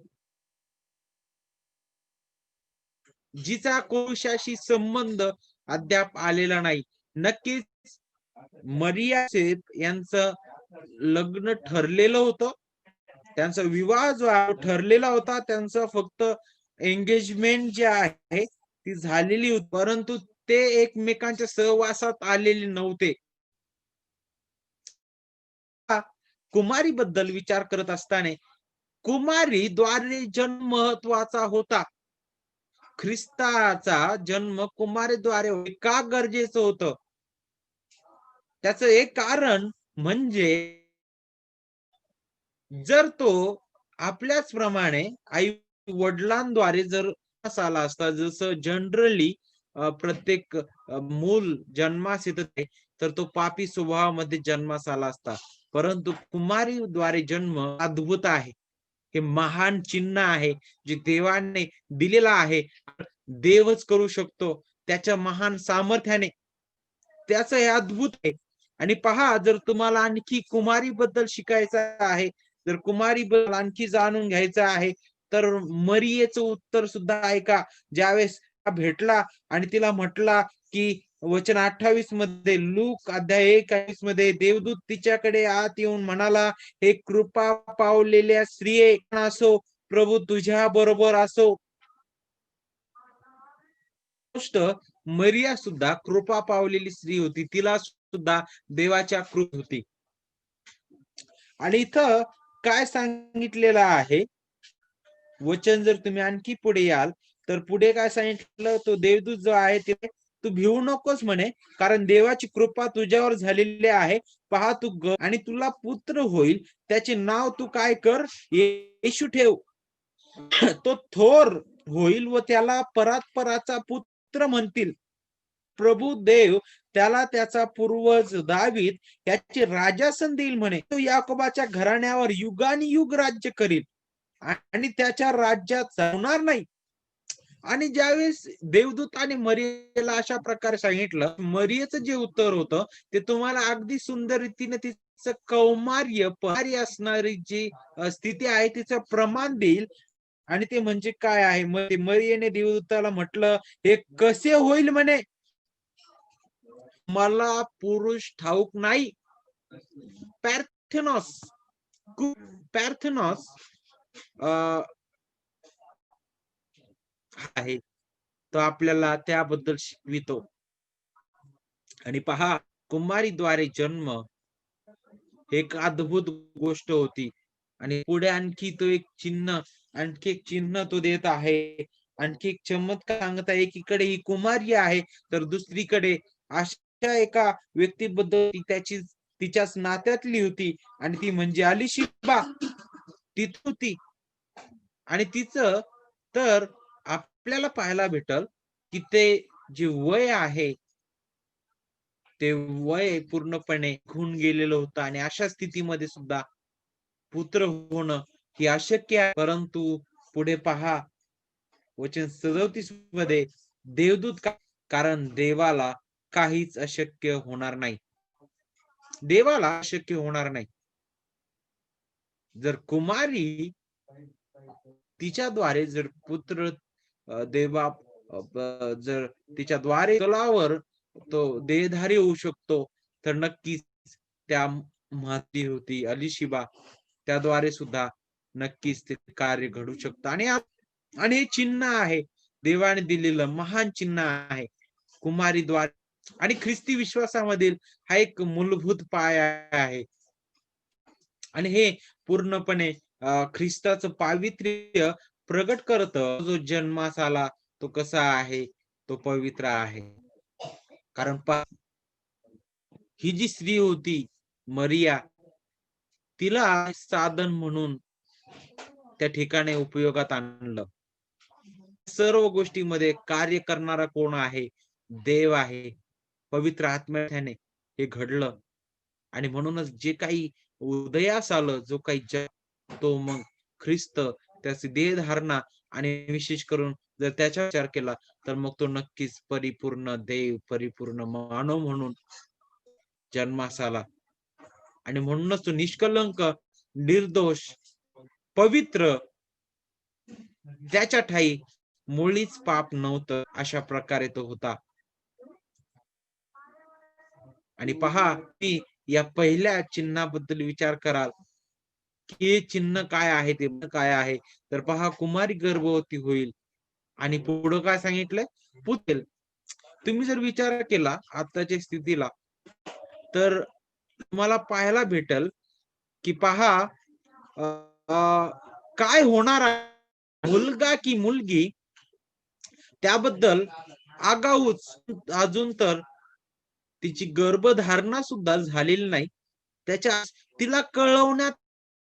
जिचा पुरुषाशी संबंध अद्याप आलेला नाही. नक्कीच मरिया यांचं लग्न ठरलेलं होतं, त्यांचा विवाह जो ठरलेला होता, त्यांचं फक्त एंगेजमेंट जे आहे ती झालेली होती, परंतु ते एकमेकांच्या सहवासात आलेले नव्हते. कुमारी बद्दल विचार करत असताना कुमारी द्वारे जन्म महत्वाचा होता. ख्रिस्ताचा जन्म कुमारीद्वारे का गरजेचं होतं, त्याचं एक कारण म्हणजे जर तो आपल्याच प्रमाणे आई वडिलांद्वारे जर आला असता, जसं जनरली प्रत्येक मूल जन्मास येते तर तो पापी स्वभावामध्ये जन्मास आला असता, परंतु कुमारीद्वारे जन्म अद्भुत आहे. हे महान चिन्ह आहे जे देवाने दिलेला आहे. देवच करू शकतो त्याच्या महान सामर्थ्याने, त्याचं हे अद्भुत आहे. आणि पहा, जर तुम्हाला आणखी कुमारी बद्दल शिकायचं आहे, जर कुमारी बद्दल आणखी जाणून घ्यायचं आहे, तर मरियेचं उत्तर सुद्धा ऐका. ज्यावेळेस भेटला आणि तिला म्हटला की वचन 28 मध्ये, लूक अध्याय 21 मध्ये, देवदूत तिच्याकडे आत येऊन म्हणाला, हे कृपा पावलेल्या स्त्रिये असो, प्रभू तुझ्या बरोबर असो. गोष्ट, मरिया सुद्धा कृपा पावलेली स्त्री होती, तिला सुद्धा देवाच्या कृपा होती. आणि इथं काय सांगितलेलं आहे, वचन जर तुम्ही आणखी पुढे याल तर पुढे काय सांगितलं, तो देवदूत जो आहे ते तू भिवू नकोस म्हणे, कारण देवाची कृपा तुझ्यावर झालेली आहे. पहा तू आणि तुला पुत्र होईल, त्याचे नाव तू काय कर, येशू ठेव. तो थोर होईल व त्याला परात्पराचा पुत्र म्हणतील. प्रभू देव त्याला त्याचा पूर्वज दावीद याचे राजासन देईल म्हणे. तो याकोबाच्या घराण्यावर युगानुयुग राज्य करील आणि त्याच्या राज्यात जाणार नाही. आणि ज्यावेळेस देवदूताने मरियेला अशा प्रकारे सांगितलं, मरियेचं जे उत्तर होतं ते तुम्हाला अगदी सुंदर रीतीने तिचं कौमार्य असणारी जी स्थिती आहे तिचं प्रमाण देईल. आणि ते म्हणजे काय आहे, मरियेने देवदूताला म्हटलं, हे कसे होईल म्हणे, मला पुरुष ठाऊक नाही. पॅर्थेनॉस पॅर्थेनॉस आहे, तो आपल्याला त्याबद्दल शिकवितो. आणि पहा, कुमारीद्वारे जन्म एक अद्भुत गोष्ट होती. आणि पुढे आणखी तो आणखी एक चिन्ह तो देत आहे. आणखी एक चमत्कार सांगत आहे. एकीकडे ही कुमारी आहे, तर दुसरीकडे अशा एका व्यक्तीबद्दल तिच्याच नात्यातली होती, आणि ती म्हणजे अलिशिबा तीच होती. आणि तिचं तर आपल्याला पाहायला भेटल की ते जे वय आहे ते वय पूर्णपणे होऊन गेलेलं होतं, आणि अशा स्थितीमध्ये सुद्धा पुत्र होणं ही अशक्य आहे. परंतु पुढे पहा, वचन 37 मध्ये देवदूत कारण देवाला काहीच अशक्य होणार नाही. देवाला अशक्य होणार नाही. जर कुमारी तिच्याद्वारे जर पुत्र देवा जर तिच्याद्वारे तलावर तो देहधारी होऊ शकतो, तर नक्कीच त्या माती होती अलिशिबा त्याद्वारे सुद्धा नक्कीच ते कार्य घडू शकतं. आणि हे चिन्ह आहे, देवाने दिलेलं महान चिन्ह आहे कुमारीद्वारे. आणि ख्रिस्ती विश्वासामधील हा एक मूलभूत पाया आहे. आणि हे पूर्णपणे ख्रिस्ताचं पावित्र्य प्रगट करतं. जो जन्मास आला तो कसा आहे, तो पवित्र आहे. कारण ही जी स्त्री होती मरिया, तिला साधन म्हणून त्या ठिकाणी उपयोगात आणलं. सर्व गोष्टीमध्ये कार्य करणारा कोण आहे, देव आहे. पवित्र आत्म्याने हे घडलं. आणि म्हणूनच जे काही उदयास आलं, जो काही जग, तो मग ख्रिस्त, त्याची देहधारणा, आणि विशेष करून जर त्याचा विचार केला तर मग तो नक्कीच परिपूर्ण देव, परिपूर्ण मानव म्हणून जन्मास आला. आणि म्हणूनच तो निष्कलंक, निर्दोष, पवित्र, त्याच्या ठाई मुळीच पाप नव्हतं, अशा प्रकारे तो होता. आणि पहा, मी या पहिल्या चिन्हाबद्दल विचार कराल की हे चिन्ह काय आहे, ते काय आहे, तर पहा, कुमारी गर्भवती होईल आणि पुढं काय सांगितलंय, पुत्र. तुम्ही जर विचार केला आताच्या स्थितीला, तर तुम्हाला पाहायला भेटल की पहा, काय होणार आहे, मुलगा की मुलगी, त्याबद्दल आगाऊच अजून तर तिची गर्भधारणा सुद्धा झालेली नाही. तिला कळवण्यात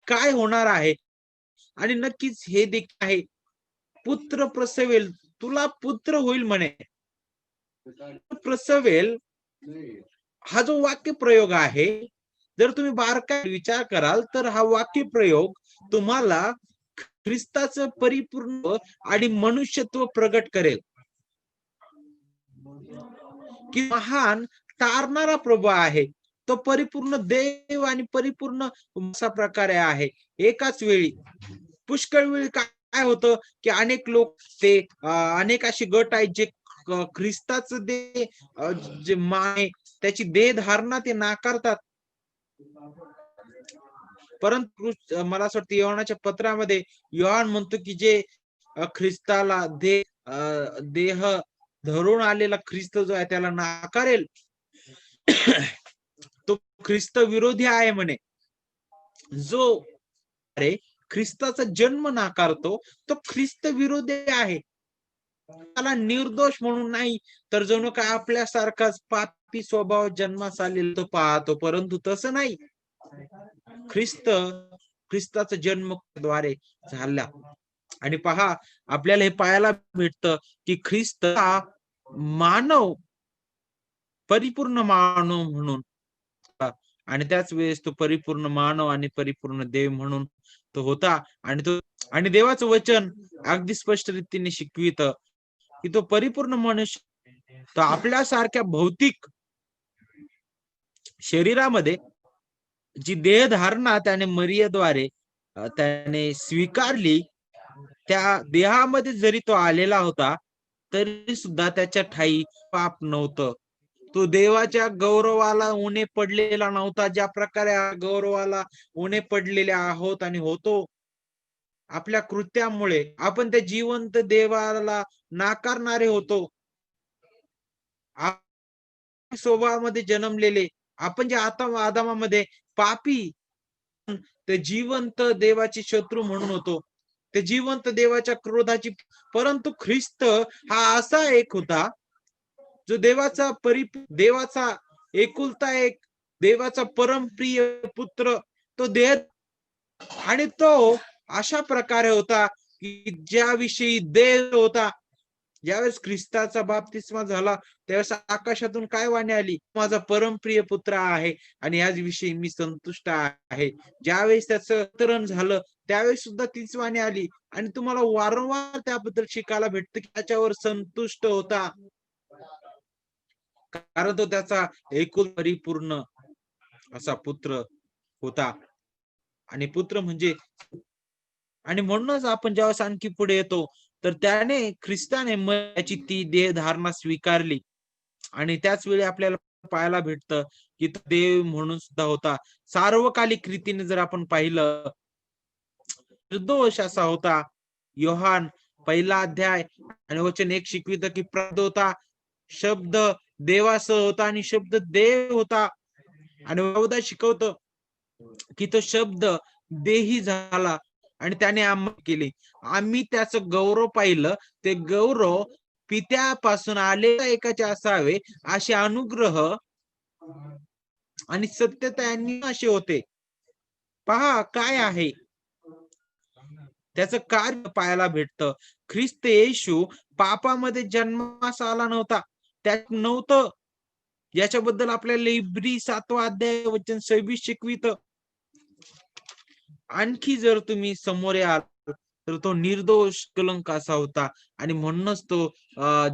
काय होणार आहे. आणि नक्कीच हे देखील आहे, पुत्र प्रसवेल, तुला पुत्र होईल म्हणे. प्रसवेल हा जो वाक्य प्रयोग आहे, जर तुम्ही बारकाईने विचार कराल तर हा वाक्य प्रयोग तुम्हाला ख्रिस्ताचं परिपूर्ण आणि मनुष्यत्व प्रगट करेल. की महान तारणारा प्रभू आहे, तो परिपूर्ण देव आणि परिपूर्ण अशा प्रकारे आहे. एकाच वेळी पुष्कळ वेळी काय होतं की अनेक लोक ते अनेक असे गट आहेत जे ख्रिस्ताचं जे माय त्याची देह धारणा ते नाकारतात. परंतु मला असं वाटतं योहानाच्या पत्रामध्ये योहान म्हणतो की जे ख्रिस्ताला देह धरून आलेला ख्रिस्त जो आहे त्याला नाकारेल, तो ख्रिस्त विरोधी आहे म्हणे. जो ख्रिस्ताचा जन्म नाकारतो तो ख्रिस्त विरोधी आहे. त्याला निर्दोष म्हणून नाही, तर जणू काय आपल्यासारखाच पापी स्वभाव जन्मास आलेला तो पाहतो, परंतु तसं नाही. ख्रिस्ताचा जन्म द्वारे झाला. आणि पहा, आपल्याला हे पाहायला भेटतं की ख्रिस्त हा मानव, परिपूर्ण मानव म्हणून, आणि त्याच वेळेस तो परिपूर्ण मानव आणि परिपूर्ण देव म्हणून तो होता. आणि देवाचं वचन अगदी स्पष्ट रीतीने शिकवित की तो परिपूर्ण मनुष्य, तो आपल्यासारख्या भौतिक शरीरामध्ये जी देहधारणा त्याने मरियेद्वारे त्याने स्वीकारली, त्या देहामध्ये जरी तो आलेला होता, तरी सुद्धा त्याच्या ठाई पाप नव्हतं. तो देवाच्या गौरवाला उणे पडलेला नव्हता, ज्या प्रकारे गौरवाला उणे पडलेले आहोत आणि होतो आपल्या कृत्यामुळे. आपण त्या जिवंत देवाला नाकारणारे होतो. स्वभावामध्ये जन्मलेले आपण जे आता आदामामध्ये पापी, ते जिवंत देवाचे शत्रू म्हणून होतो, ते जिवंत देवाच्या क्रोधाची. परंतु ख्रिस्त हा असा एक होता जो देवाचा एकुलता एक, देवाचा परमप्रिय पुत्र, तो देह, आणि तो अशा प्रकारे होता की ज्याविषयी देव होता. ज्यावेळेस ख्रिस्ताचा बाप्तिस्मा झाला, त्यावेळेस आकाशातून काय वाणी आली, माझा परमप्रिय पुत्र आहे आणि याविषयी मी संतुष्ट आहे. ज्यावेळेस त्याचं अवतरण झालं, त्यावेळेस सुद्धा तीच वाणी आली. आणि तुम्हाला वारंवार त्याबद्दल शिकायला भेटतं की त्याच्यावर संतुष्ट होता, कारण तो त्याचा एकूण परिपूर्ण असा पुत्र होता. आणि पुत्र म्हणजे, आणि म्हणूनच आपण जेव्हा आणखी पुढे येतो, तर ख्रिस्ताने त्याची ती देह धारणा स्वीकारली. आणि त्याच वेळी आपल्याला पाहायला भेटतं की तो देव म्हणून सुद्धा होता. सार्वकालिक रीतीने जर आपण पाहिलं, निर्दोष असा होता. योहान 1 अध्याय आणि वचन 1 शिकवित की प्रद होता, शब्द देवासह होता आणि शब्द देव होता. आणि 14 शिकवतो की तो शब्द देही झाला आणि त्याने आम्हाला केले. आम्ही त्याचं गौरव पाहिलं, ते गौरव पित्यापासून आलेला एकाचे असावे, असे अनुग्रह आणि सत्यता यांनी असे होते. पहा काय आहे त्याचं कार्य पाहायला भेटतं. ख्रिस्त येशू पापामध्ये जन्मास आला नव्हता, त्यात नव्हतं. याच्याबद्दल आपल्याला इब्री 7 अध्याय वचन 26 शिकवित. आणखी जर तुम्ही समोर याल, तर तो निर्दोष कलंक असा होता. आणि म्हणूनच तो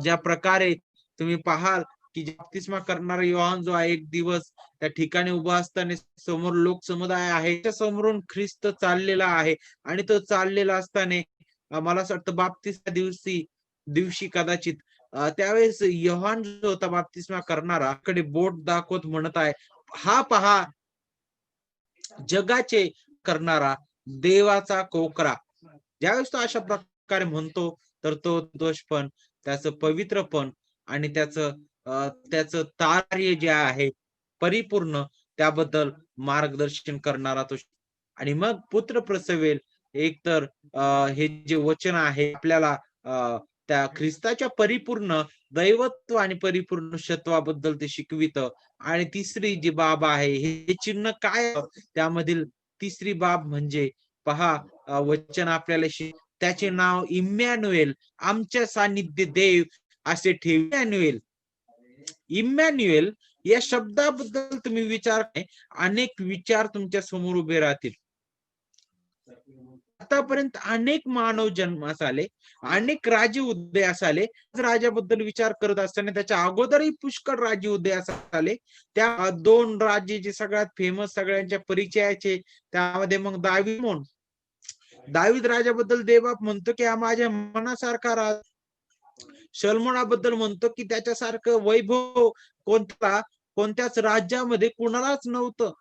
ज्या प्रकारे तुम्ही पाहाल की बाप्तिस्मा करणारा योहान जो आहे, एक दिवस त्या ठिकाणी उभा असताना समोर लोक समुदाय आहे, त्या समोरून ख्रिस्त चाललेला आहे. आणि तो चाललेला असताना मला असं वाटतं बाप्तिस्मा दिवशी कदाचित त्यावेळेस योहान जो होता बाप्तिस्मा करणारा, कडे बोट दाखवत म्हणत आहे, हा पहा जगाचे करणारा देवाचा कोकरा. ज्यावेळेस तो अशा प्रकारे म्हणतो, तर तो दोषपण, त्याचं पवित्रपण आणि त्याचं कार्य जे आहे परिपूर्ण, त्याबद्दल मार्गदर्शन करणारा तो. आणि मग पुत्र प्रसवेल. एकतर हे जे वचन आहे आपल्याला त्या ख्रिस्ताच्या परिपूर्ण दैवत्व आणि परिपूर्ण शत्वाबद्दल ते शिकवित. आणि तिसरी जी बाब आहे, हे चिन्ह काय, त्यामधील तिसरी बाब म्हणजे पहा, वचन आपल्याला त्याचे नाव इम्मॅन्युएल, आमच्या सानिध्य देव असे ठेव. इम्मॅन्युएल या शब्दाबद्दल तुम्ही विचार, अनेक विचार तुमच्या समोर उभे राहतील. आतापर्यंत अनेक मानव जन्मास आले, अनेक राजे उदयास आले. राजाबद्दल विचार करत असताना त्याच्या अगोदरही पुष्कळ राजे उदयास आले. त्या 2 राजे जे सगळ्यात फेमस, सगळ्यांच्या परिचयाचे, त्यामध्ये मग दावीद राजाबद्दल देवबाप म्हणतो की हा माझ्या मनासारखा राज. सलमोनाबद्दल म्हणतो की त्याच्यासारखं वैभव कोणत्याच राज्यामध्ये कुणालाच नव्हतं.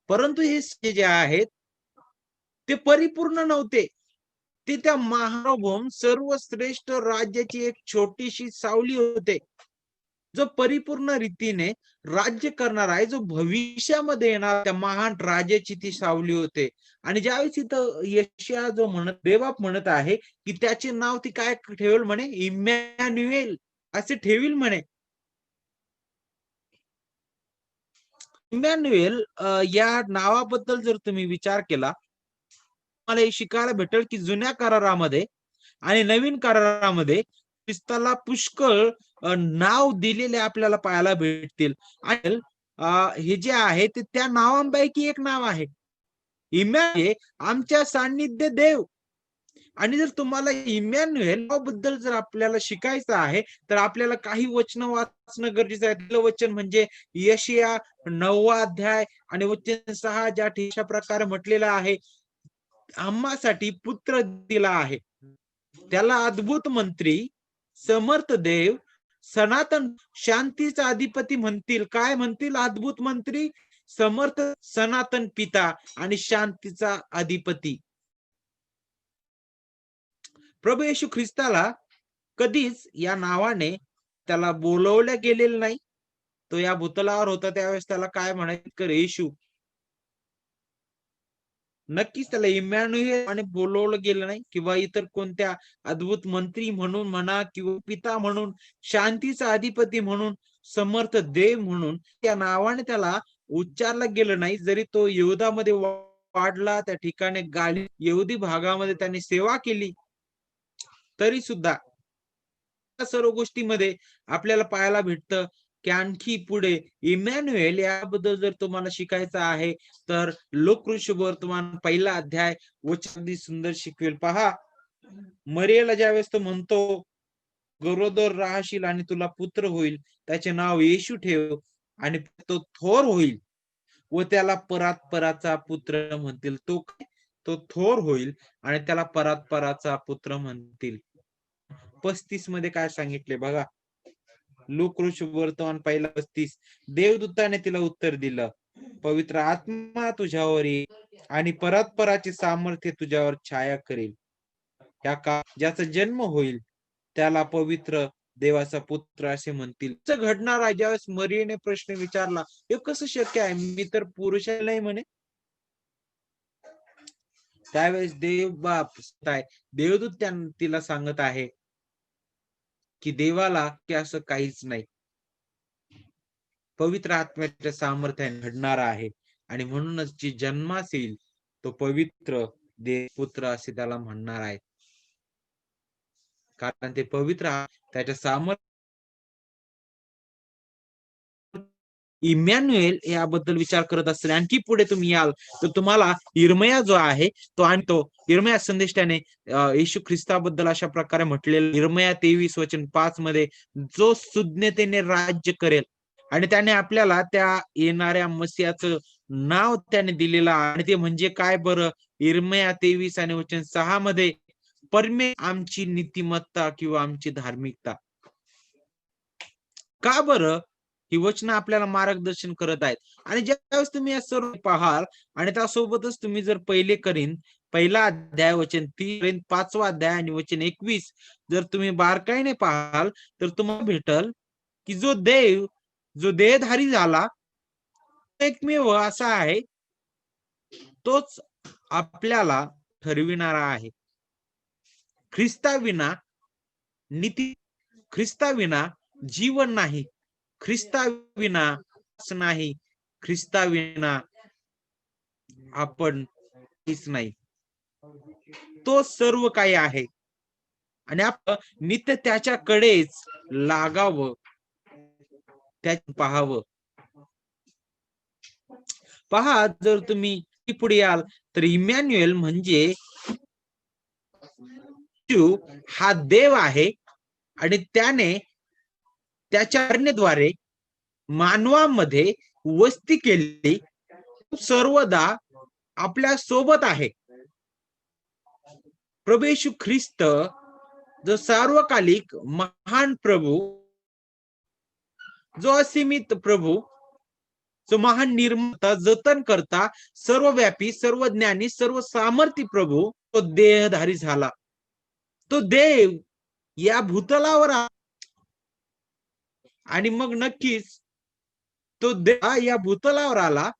परंतु हे जे आहेत ते परिपूर्ण नव्हते. ते त्या महाभौम सर्वश्रेष्ठ राज्याची एक छोटीशी सावली होते. जो परिपूर्ण रीतीने राज्य करणार आहे, जो भविष्यामध्ये येणार त्या महान राजाची ती सावली होते. आणि ज्यावेळेस इथं यशाया जो देवा म्हणत आहे की त्याचे नाव ती काय ठेवेल म्हणे, इम्मॅन्युएल असे ठेवील म्हणे. इम्मॅन्युएल या नावाबद्दल जर तुम्ही विचार केला, मला हे शिकायला भेटेल की जुन्या करारामध्ये आणि नवीन करारामध्ये ख्रिस्ताला पुष्कळ नाव दिलेले आपल्याला पाहायला भेटतील. आणि हे जे आहे ते त्या नावांपैकी एक नाव आहे. इम्मॅन्युएल आमच्या सान्निध्य देव. आणि जर तुम्हाला इम्मॅन्युएल बद्दल जर आपल्याला शिकायचं आहे, तर आपल्याला काही वचन वाचणं गरजेचं आहे. पहिलं वचन म्हणजे यशाया 9 अध्याय आणि वचन 6, ज्या अशा प्रकारे म्हटलेलं आहे, आम्हासाठी पुत्र दिला आहे, त्याला अद्भुत मंत्री, समर्थ देव, सनातन शांतीचा अधिपती म्हणतील. काय म्हणतील? अद्भुत मंत्री, समर्थ, सनातन पिता आणि शांतीचा अधिपती. प्रभू येशू ख्रिस्ताला कधीच या नावाने त्याला बोलवलं गेलेलं नाही. तो या भूतलावर होता त्यावेळेस त्याला काय म्हणायचं? येशू. नक्कीच त्याला इम्मॅन्युएल आणि बोलवलं गेलं नाही, किंवा इतर कोणत्या अद्भुत मंत्री म्हणून म्हणा, किंवा पिता म्हणून, शांतीचा अधिपती म्हणून, समर्थ देव म्हणून त्या नावाने त्याला उच्चारलं गेलं नाही. जरी तो यहूदामध्ये वाढला, त्या ठिकाणी गाली यहुदी भागामध्ये त्याने सेवा केली, तरी सुद्धा सर्व गोष्टीमध्ये आपल्याला पाहायला भेटतं की आणखी पुढे इम्मॅन्युएल याबद्दल जर तुम्हाला शिकायचं आहे, तर लोकऋषी वर्तमान 1 अध्याय वचन अगदी सुंदर शिकवेल. पहा, मरियेला ज्यावेळेस तो म्हणतो, गरोदर राहशील आणि तुला पुत्र होईल, त्याचे नाव येशू ठेव, आणि तो थोर होईल व त्याला परात्पराचा पुत्र म्हणतील. तो थोर होईल आणि त्याला परात्पराचा पुत्र म्हणतील. 35 मध्ये काय सांगितले बघा, लोकऋषी वर्तमान 1:35. देवदूताने तिला उत्तर दिलं, पवित्र आत्मा तुझ्यावर येईल आणि परात्पराचे सामर्थ्य तुझ्यावर छाया करेल. ज्याचा जन्म होईल त्याला पवित्र देवाचा पुत्र असे म्हणतील. घडणार आहे. ज्यावेळेस मरियेने प्रश्न विचारला, हे कसं शक्य आहे, मी तर पुरुष नाही म्हणे. त्यावेळेस देवदूत तिला सांगत आहे की देवाला की असं काहीच नाही, पवित्र आत्म्याच्या सामर्थ्याने घडणार आहे, आणि म्हणूनच जी जन्मास येईल तो पवित्र देवपुत्र असे त्याला म्हणणार आहे. कारण ते पवित्र त्याच्या सामर्थ्य. इम्मॅन्युएल याबद्दल विचार करत असताना आणखी पुढे तुम्ही याल तर तुम्हाला इर्मया जो आहे तो आणतो. इर्मया संदेश त्याने येशू ख्रिस्ताबद्दल अशा प्रकारे म्हटलेलं, इर्मया 23 वचन 5 मध्ये, जो सुज्ञतेने राज्य करेल, आणि त्याने आपल्याला त्या येणाऱ्या मसीहाचं नाव त्याने दिलेलं आहे. आणि ते म्हणजे काय बरं? इर्मया 23 आणि वचन 6 मध्ये, परमे आमची नीतिमत्ता किंवा आमची धार्मिकता. का बरं? ही वचन आपल्याला मार्गदर्शन करत आहेत. आणि ज्यावेळेस तुम्ही या सर्व पाहाल, आणि त्यासोबतच तुम्ही जर पहिले करीन 1 अध्याय वचन 3, 5 अध्याय आणि वचन 21 जर तुम्ही बारकाईने पाहाल, तर तुम्हाला भेटल की जो देहधारी झाला एकमेव असा आहे, तोच आपल्याला ठरविणारा आहे. ख्रिस्ताविना नीती, ख्रिस्ताविना जीवन नाही, ख्रिस्ताविना नाही, ख्रिस्ताविना आपण काहीच नाही. तो सर्व काही आहे, आणि आपण नित्य त्याच्याकडेच लागावं, त्यात पाहावं. पहा, जर तुम्ही पुढे याल तर इम्मॅन्युएल म्हणजे हा देव आहे, आणि त्याने त्याच्या आज्ञेद्वारे मानवामध्ये वस्ती केली, सर्वदा आपल्या सोबत आहे. प्रभू येशू ख्रिस्त जो सार्वकालिक महान प्रभू, जो असीमित प्रभू, जो महान निर्माता, जतन करता, सर्वव्यापी, सर्वज्ञानी, सर्व सामर्थी प्रभू, तो देहधारी झाला. तो देव या भूतलावर आणि मग नक्कीच तो या भूतलावर आला,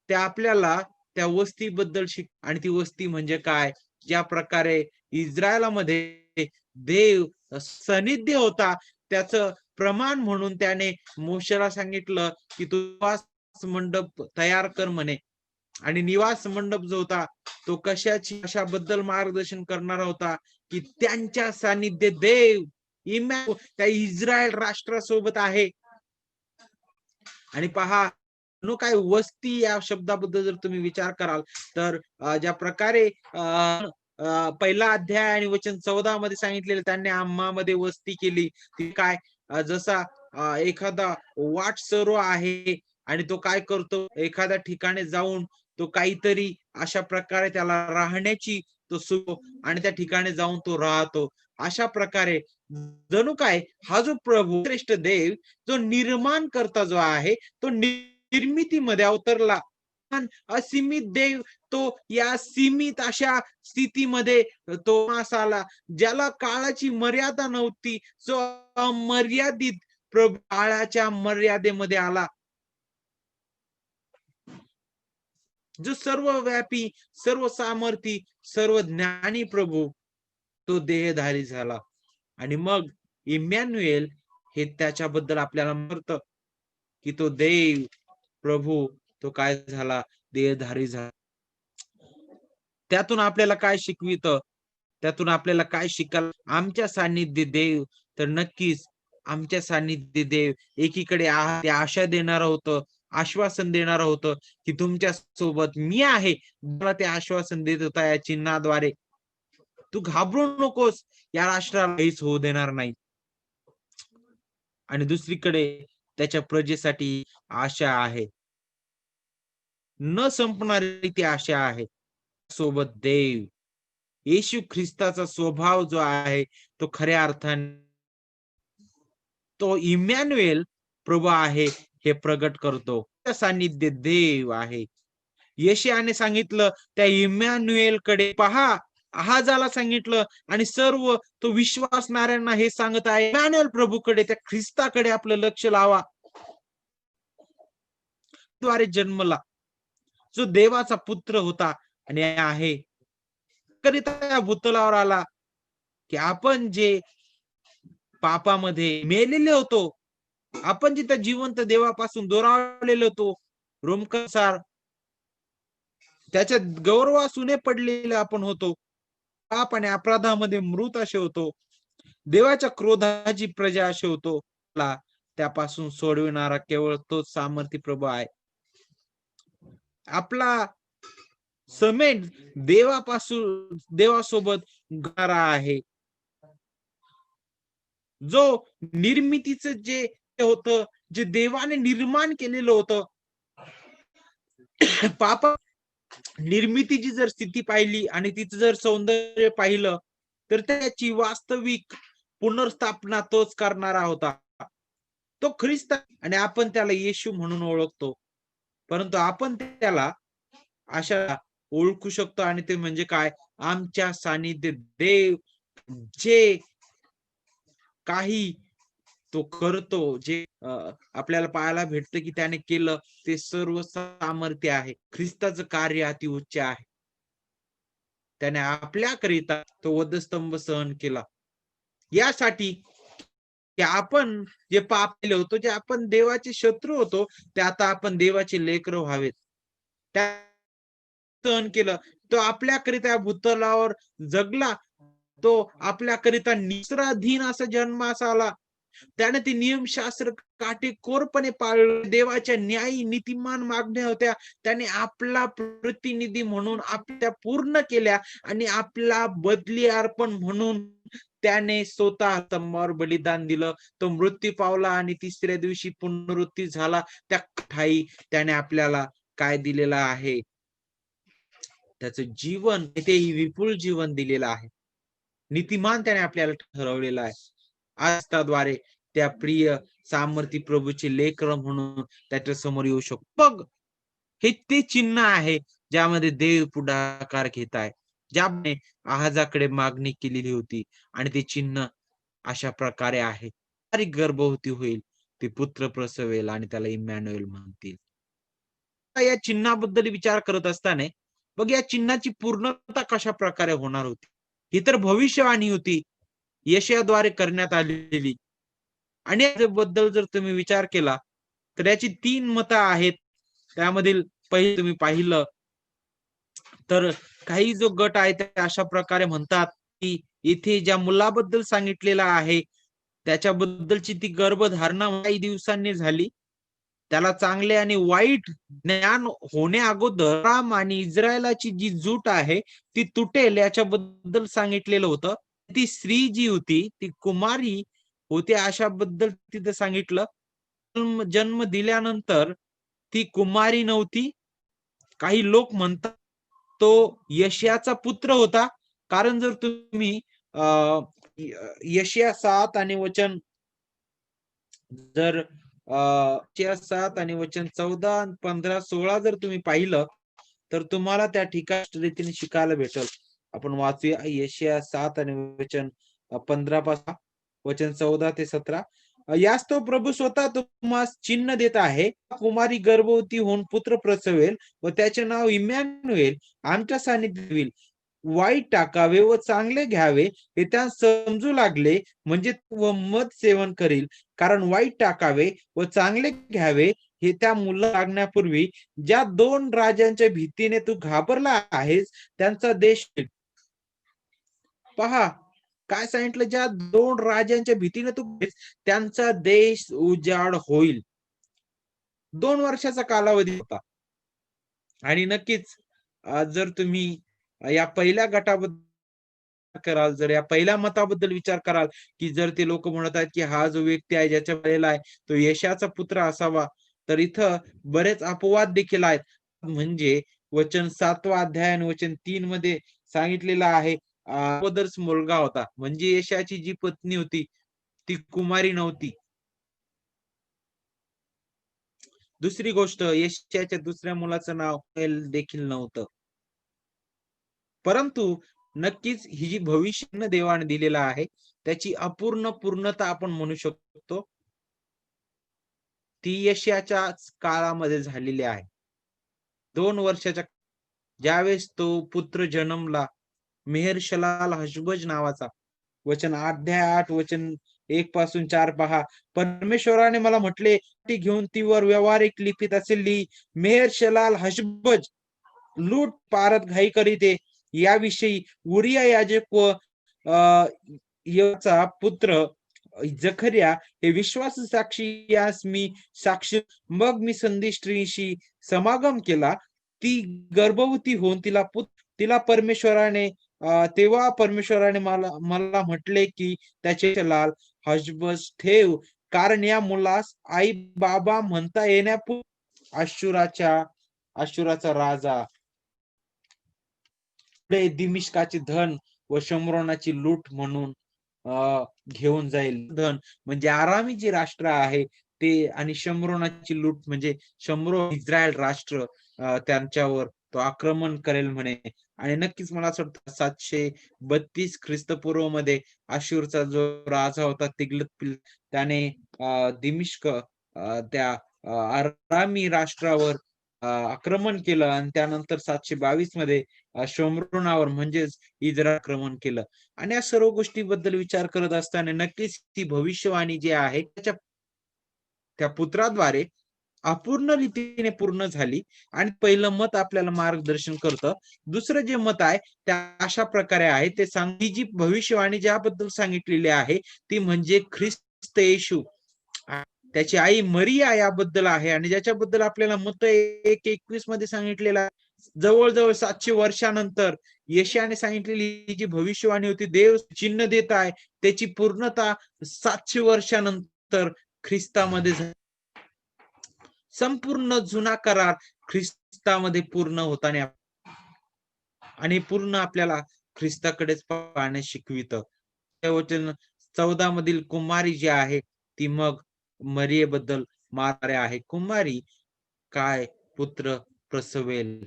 ते आपल्याला त्या वस्तीबद्दल आणि ती वस्ती म्हणजे काय? ज्या प्रकारे इस्रायलामध्ये देव सानिध्य होता, त्याचं प्रमाण म्हणून त्याने मोशेला सांगितलं, की तू निवास मंडप तयार कर म्हणे. आणि निवास मंडप जो होता, तो कशाबद्दल मार्गदर्शन करणारा होता, की त्यांच्या सानिध्य देव त्या इस्रायल राष्ट्रासोबत आहे. आणि पहा, काय वस्ती या शब्दाबद्दल जर तुम्ही विचार कराल, तर ज्या प्रकारे पहिला अध्याय आणि वचन 14 मध्ये सांगितलेलं, त्यांनी आम्हामध्ये वस्ती केली. ती काय, जसा एखादा वाटसरू आहे आणि तो काय करतो, एखाद्या ठिकाणी जाऊन तो काहीतरी अशा प्रकारे त्याला राहण्याची तो सुख आणि त्या ठिकाणी जाऊन तो राहतो. अशा प्रकारे जणू काय हा जो प्रभू श्रेष्ठ देव, जो निर्माण करता जो आहे, तो निर्मितीमध्ये अवतरला. असीमित देव तो या सीमित अशा स्थितीमध्ये तो आला, ज्याला काळाची मर्यादा नव्हती, जो अमर्यादित प्रभू काळाच्या मर्यादेमध्ये आला, जो सर्वव्यापी, सर्व सामर्थी, सर्व ज्ञानी प्रभू तो देहधारी झाला. आणि मग इमॅन्युएल हे त्याच्याबद्दल आपल्याला म्हणतं, की तो देव प्रभू तो काय झाला, देहधारी झाला. त्यातून आपल्याला काय शिकवितं, त्यातून आपल्याला काय शिकायला, आमच्या सानिध्य देव, तर नक्कीच आमच्या सानिध्य देव एकीकडे ते आशा देणार होतं, आश्वासन देणार होतं, की तुमच्या सोबत मी आहे. मला ते आश्वासन देत होता या चिन्हाद्वारे, तू घाबरू नकोस, या राष्ट्राला काहीच होऊ देणार नाही. आणि दुसरीकडे त्याच्या प्रजेसाठी आशा आहे, न संपणारी ती आशा आहे. सोबत देव येशू ख्रिस्ताचा स्वभाव जो आहे, तो खऱ्या अर्थाने तो इमॅन्युएल प्रभू आहे हे प्रगट करतो. त्या सानिध्य देव आहे. यशायाने सांगितलं, त्या इमॅन्युएल कडे पहा, आहाजाला सांगितलं, आणि सर्व तो विश्वासणाऱ्यांना हे सांगत आहे, इमॅन्युएल प्रभूकडे, त्या ख्रिस्ताकडे आपलं लक्ष लावा. द्वारे जन्मला, जो देवाचा पुत्र होता आणि आहे, करिता भूतलावर आला, की आपण जे पापामध्ये मेलेले होतो, आपण जिथं जिवंत देवापासून दुरावलेलो होतो, रोमकसार त्याच्या गौरवासुने पडलेले आपण होतो, पाप आणि अपराधामध्ये मृत असे होतो, देवाच्या क्रोधाची प्रजा असे होतो, त्यापासून सोडविणारा केवळ तोच सामर्थ्य प्रभू आहे. आपला समेट देवासोबत गारा आहे, जो निर्मितीचं जे होतं, जे देवाने निर्माण केलेलं होतं, पाप निर्मितीची जर स्थिती पाहिली आणि तिचं जर सौंदर्य पाहिलं, तर त्याची वास्तविक पुनर्स्थापना तोच करणारा होता, तो ख्रिस्त. आणि आपण त्याला येशू म्हणून ओळखतो, परंतु आपण त्याला अशा ओळखू शकतो, आणि ते म्हणजे काय, आमच्या सानिध्य देव जे काही तो करतो, जे आपल्याला पाहायला भेटतं की त्याने केलं, ते सर्व सामर्थ्य आहे. ख्रिस्ताचं कार्य अति उच्च आहे. त्याने आपल्याकरिता तो वधस्तंभ सहन केला, यासाठी की आपण जे पाप केले होतो, जे आपण देवाचे शत्रू होतो, ते आता आपण देवाचे लेकरं व्हावेत. त्या सहन केलं, तो आपल्याकरिता भूतलावर जगला, तो आपल्याकरिता निस्राधीन असा जन्मास आला. त्याने ते नियमशास्त्र काटेकोरपणे पाळलं. देवाच्या न्यायी नीतिमान मागण्या होत्या, त्याने आपला प्रतिनिधी म्हणून आपल्या पूर्ण केल्या, आणि आपला बदली अर्पण म्हणून त्याने स्वतः स्तंभावर बलिदान दिलं. तो मृत्यू पावला आणि तिसऱ्या दिवशी पुनरुत्थान झाला. त्या ठाई त्याने आपल्याला काय दिलेलं आहे, त्याचं जीवन, ते विपुल जीवन दिलेलं आहे. नीतिमान त्याने आपल्याला ठरवलेलं आहे. आस्थाद्वारे त्या प्रिय सामर्थी प्रभूचे लेकर म्हणून त्याच्या समोर येऊ शकतो. बघ, हे ते चिन्ह आहे ज्यामध्ये देव पुढाकार घेत आहे, ज्याने आहाजाकडे मागणी केलेली होती, आणि ते चिन्ह अशा प्रकारे आहे, गर्भवती होईल, ती पुत्र प्रसवेल आणि त्याला इम्मॅन्युएल म्हणतील. या चिन्हाबद्दल विचार करत असताना मग या चिन्हाची पूर्णता कशा प्रकारे होणार होती? ही तर भविष्यवाणी होती, यशाद्वारे करण्यात आलेली. आणि याबद्दल जर तुम्ही विचार केला, तर याची 3 मतं आहेत. त्यामधील पहिले तुम्ही पाहिलं तर काही जो गट आहे ते अशा प्रकारे म्हणतात, की इथे ज्या मुलाबद्दल सांगितलेलं आहे, त्याच्याबद्दलची ती गर्भधारणा काही दिवसांनी झाली. त्याला चांगले आणि वाईट ज्ञान होण्याअगोदर राम आणि इस्रायलाची जी जूट आहे, ती तुटेल याच्याबद्दल सांगितलेलं होतं. ती स्त्री जी होती, ती कुमारी होती अशाबद्दल तिथं सांगितलं. जन्म दिल्यानंतर ती कुमारी नव्हती. काही लोक म्हणतात तो यशाचा पुत्र होता. कारण जर तुम्ही अ, यशाया 7 आणि वचन जर यशाया 7 आणि वचन 14, 15, 16 जर तुम्ही पाहिलं, तर तुम्हाला त्या ठिकाणी रीतीने शिकायला भेटेल. आपण वाचूया यशाया 7 आणि वचन 15 पासून वचन 14 ते 17. यास तो प्रभू स्वतः तुम्हास चिन्ह देत आहे. कुमारी गर्भवती होऊन पुत्र प्रसवेल व त्याचे नाव इम्मॅन्युएल आमच्या सानिध्यात येईल. वाईट टाकावे व चांगले घ्यावे हे त्या समजू लागले म्हणजे व मद सेवन करील. कारण वाईट टाकावे व चांगले घ्यावे हे त्या मुला लागण्यापूर्वी ज्या 2 राजांच्या भीतीने तू घाबरला आहेस त्यांचा देश पहा काय सांगितलं ज्या 2 राजांच्या भीतीने तू त्यांचा देश उजाड होईल. 2 वर्षाचा कालावधी होता. आणि नक्कीच जर तुम्ही या पहिल्या गटाबद्दल कराल, जर या पहिल्या मताबद्दल विचार कराल, की जर ते लोक म्हणत आहेत, की हा जो व्यक्ती आहे ज्याच्या वेळेला आहे, तो यशाचा पुत्र असावा. तर इथं बरेच अपवाद देखील आहेत. म्हणजे वचन 7वा अध्याय आणि वचन 3 मध्ये सांगितलेलं आहे, अगोदरच मुलगा होता. म्हणजे यशाची जी पत्नी होती, ती कुमारी नव्हती. दुसरी गोष्ट यशाच्या दुसऱ्या मुलाचं नाव देखील नव्हतं. परंतु नक्कीच ही जी भविष्य देवाने दिलेला आहे, त्याची अपूर्ण पूर्णता आपण म्हणू शकतो. ती यशाच्याच काळामध्ये झालेली आहे. 2 वर्षाच्या ज्यावेळेस तो पुत्र जन्मला, मेहर-शलाल हशबज नावाचा. वचन अध्याय 8 वचन 1 पासून 4 पहा. परमेश्वराने मला म्हटले, ती घेऊन तीवर व्यावहारिक लिपीत असे लिही. मेहर-शलाल हशबज लूट पारत घाई करीते. याविषयी उरिया याजक व याचा पुत्र जखर्या हे विश्वास साक्षी यास मी साक्षी. मग मी संदेष्ट्रीशी समागम केला. ती गर्भवती होऊन तिला परमेश्वराने तेव्हा परमेश्वराने मला मला म्हटले की त्याचे लाल हजबस ठेव, कारण या मुलास आई बाबा म्हणता येण्यापूर्वी अश्शूराचा राजा दिमिश्काचे धन व शमरोनाची लूट म्हणून घेऊन जाईल. धन म्हणजे आरामी जे राष्ट्र आहे ते आणि शमरोनाची लूट म्हणजे शमरो इस्रायल राष्ट्र त्यांच्यावर तो आक्रमण करेल म्हणे. आणि नक्कीच मला असं वाटतं 732 ख्रिस्तपूर्व मध्ये आशूरचा जो राजा होता तिग्लत त्याने दिमिश्क त्या आरामी राष्ट्रावर आक्रमण केलं आणि त्यानंतर 722 मध्ये शोमरोनावर म्हणजेच इस्रायल आक्रमण केलं. आणि या सर्व गोष्टीबद्दल विचार करत असताना नक्कीच ती भविष्यवाणी जी आहे त्या पुत्राद्वारे अपूर्ण रीतीने पूर्ण झाली. आणि पहिलं मत आपल्याला मार्गदर्शन करतं. दुसरं जे मत आहे त्या अशा प्रकारे आहे ते ही जी भविष्यवाणी ज्याबद्दल सांगितलेली आहे ती म्हणजे ख्रिस्त येशू त्याची आई मरिया याबद्दल आहे. आणि ज्याच्याबद्दल आपल्याला मत 1:21 मध्ये सांगितलेलं जवळजवळ 700 वर्षानंतर यशाने सांगितलेली जी भविष्यवाणी होती देव चिन्ह देत आहे त्याची पूर्णता 700 वर्षानंतर ख्रिस्तामध्ये संपूर्ण जुना करार ख्रिस्तामध्ये पूर्ण होताना आणि पूर्ण आपल्याला ख्रिस्ताकडेच पाहण्यास शिकवितं. वचन 14 मधील कुमारी जी आहे ती मग मरियेबद्दल मारे आहे. कुमारी काय पुत्र प्रसवेल.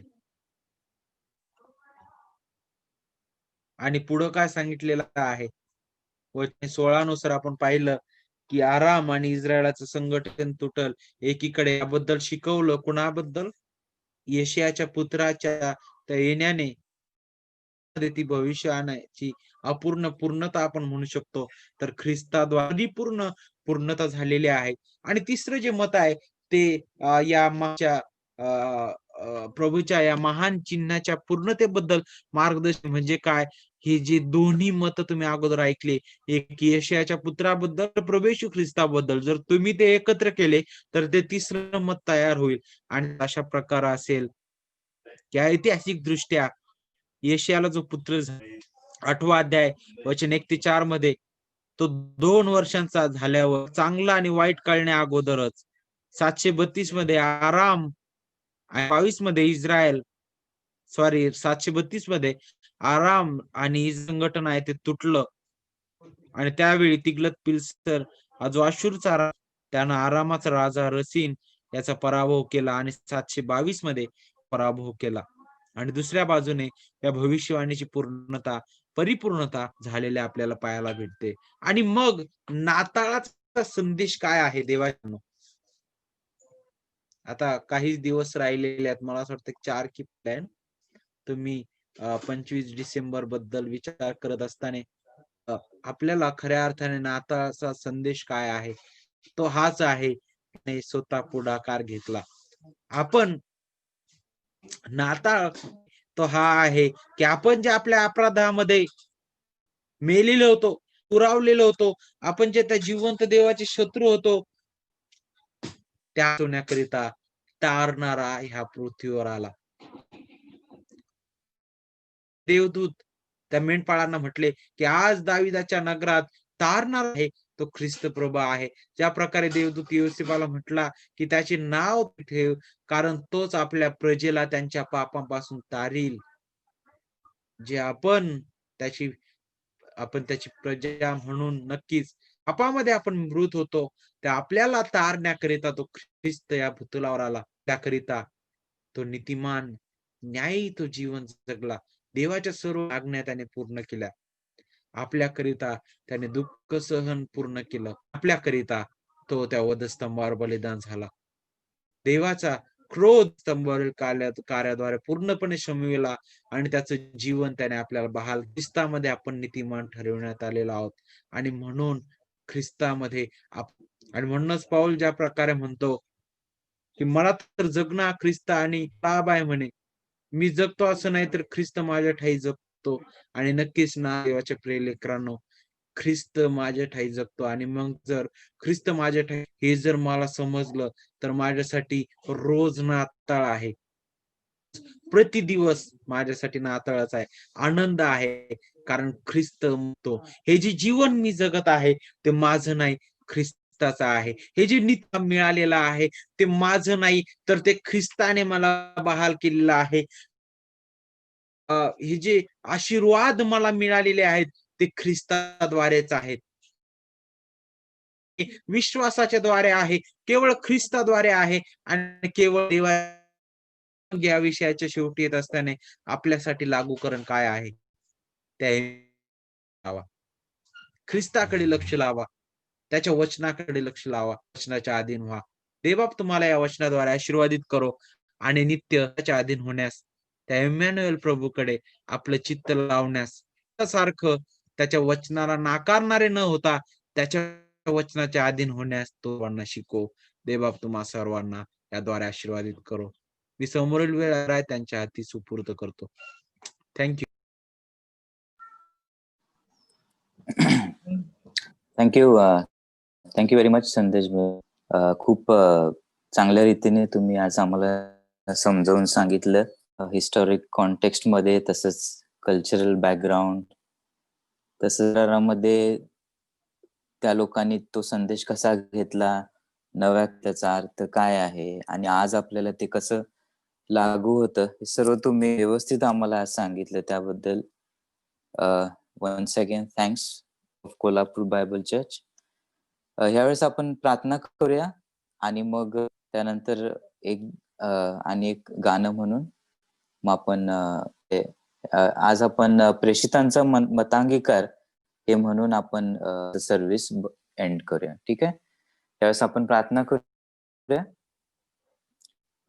आणि पुढं काय सांगितलेलं आहे वचन 16 नुसार आपण पाहिलं की आराम आणि इस्रायलाचं संघटन तुटल. एकीकडे याबद्दल शिकवलं कुणाबद्दल? यशायाच्या पुत्राच्या त्या येण्याने ती भविष्यवाण्याची अपूर्ण पूर्णता आपण म्हणू शकतो. तर ख्रिस्ताद्वारे पूर्ण पूर्णता झालेली आहे. आणि तिसरं जे मत आहे ते या मागच्या प्रभूच्या या महान चिन्हाच्या पूर्णतेबद्दल मार्गदर्शन म्हणजे काय? हे जे दोन्ही मत तुम्ही अगोदर ऐकले, एक यशायाच्या पुत्राबद्दल, प्रभू येशू ख्रिस्ताबद्दल. जर तुम्ही ते एकत्र केले तर ते तिसरं मत तयार होईल. आणि अशा प्रकार असेल की ऐतिहासिक दृष्ट्या यशायाला जो पुत्र 8वा अध्याय वचन 1 ते 4 मध्ये तो 2 वर्षांचा झाल्यावर चांगला आणि वाईट कळण्या अगोदरच 732 मध्ये आराम आणि 22 मध्ये इस्रायल 732 मध्ये आराम आणि संघटन आहे ते तुटलं. आणि त्यावेळी तिग्लत पिल्सर हा जो अशूरचा त्यानं आरामाचा राजा रसीन याचा पराभव केला आणि 722 मध्ये पराभव केला. आणि दुसऱ्या बाजूने या भविष्यवाणीची परिपूर्णता झालेल्या आपल्याला पाहायला भेटते. आणि मग नाताळाचा संदेश काय आहे देवाचा? आता काही दिवस राहिलेले आहेत. मला असं वाटतं 4 की प्लॅन तुम्ही 25 डिसेंबर बद्दल विचार करत असताना आपल्याला खऱ्या अर्थाने नाताळाचा संदेश काय आहे? तो हाच आहे, स्वतः पुढाकार घेतला. आपण नाताळ तो हा आहे की आपण जे आपल्या अपराधामध्ये मेलेलो होतो, पुरावलेलो होतो, आपण जे त्या जिवंत देवाचे शत्रू होतो, त्या होण्याकरिता तारणारा ह्या पृथ्वीवर आला. देवदूत त्या मेंढपाळांना म्हटले की आज दाविदाच्या नगरात तारणार आहे तो ख्रिस्त प्रभू आहे. ज्या प्रकारे देवदूत योसेफाला म्हटला की त्याचे नाव ठेव, कारण तोच आपल्या प्रजेला त्यांच्या पापांपासून तारील. जे आपण त्याची प्रजा म्हणून नक्कीच पापामध्ये आपण मृत होतो, त्या आपल्याला तारण्याकरिता तो ख्रिस्त या भूतलावर आला. त्याकरिता तो नीतिमान न्यायी तो जीवन जगला. देवाच्या सर्व आज्ञा त्याने पूर्ण केल्या. आपल्याकरिता त्याने दुःख सहन पूर्ण केलं. आपल्याकरिता तो त्या वधस्तंभावर बलिदान झाला. देवाचा क्रोध स्तंभावरील कार्याद्वारे पूर्णपणे शमविला आणि त्याचं जीवन त्याने आपल्याला बहाल. ख्रिस्तामध्ये आपण नीतिमान ठरविण्यात आलेलो आहोत. आणि म्हणून ख्रिस्तामध्ये आणि म्हणूनच पाऊल ज्या प्रकारे म्हणतो की मला तर जगणं ख्रिस्त आणि लाभ आहे म्हणे. मी जगतो असं नाही तर ख्रिस्त माझ्या ठायी जगतो. आणि नक्कीच ना देवाच्या प्रिय लेकरांनो, ख्रिस्त माझ्या ठायी जगतो. आणि मग जर ख्रिस्त माझ्या ठायी हे जर मला समजलं तर माझ्यासाठी रोज नाताळ आहे. प्रतिदिवस माझ्यासाठी नाताळच आहे, आनंद आहे. कारण ख्रिस्त म्हणतो हे जे जीवन मी जगत आहे ते माझं नाही, ख्रिस्ताचं आहे. हे जे नित्य मिळालेलं आहे ते माझं नाही, तर ते ख्रिस्ताने मला बहाल केलेलं आहे. हे जे आशीर्वाद मला मिळालेले आहेत ते ख्रिस्ताद्वारेच आहेत. विश्वासाच्या द्वारे आहे, केवळ ख्रिस्ताद्वारे आहे. आणि केवळ देवा या विषयाच्या शेवटी येत असताना आपल्यासाठी लागूकरण काय आहे? त्या लावा. ख्रिस्ताकडे लक्ष लावा. त्याच्या वचनाकडे लक्ष लावा. वचनाच्या अधीन व्हा. देवबाप तुम्हाला या वचनाद्वारे आशीर्वादित करो आणि नित्य त्याच्या अधीन होण्यास, त्या इमॅन्युएल प्रभूकडे आपलं चित्त लावण्यास, सारखं त्याच्या वचनाला नाकारणारे न होता त्याच्या वचनाच्या अधीन होण्यास तो शिकव. देवबाप तुम्हा सर्वांना याद्वारे आशीर्वादित करो. मी समोरील वेळ आहे त्यांच्या हाती सुपूर्द करतो. Thank you. Thank you thank you very much संदेश. खूप चांगल्या रीतीने तुम्ही आज आम्हाला समजावून सांगितलं, हिस्टॉरिक कॉन्टेक्स्ट मध्ये, तसंच कल्चरल बॅकग्राऊंड, तसंच मध्ये त्या लोकांनी तो संदेश कसा घेतला, नव्या त्याचा अर्थ काय आहे आणि आज आपल्याला ते कसं लागू होतं, हे सर्व तुम्ही व्यवस्थित आम्हाला सांगितलं. त्याबद्दल once again thanks of Kolhapur Bible Church. ह्यावेळेस आपण प्रार्थना करूया आणि मग त्यानंतर एक गाणं म्हणून मग आपण आज आपण प्रेषितांचा मतांगीकार हे म्हणून आपण सर्व्हिस एंड करूया. ठीक आहे. त्यावेळेस आपण प्रार्थना करूया.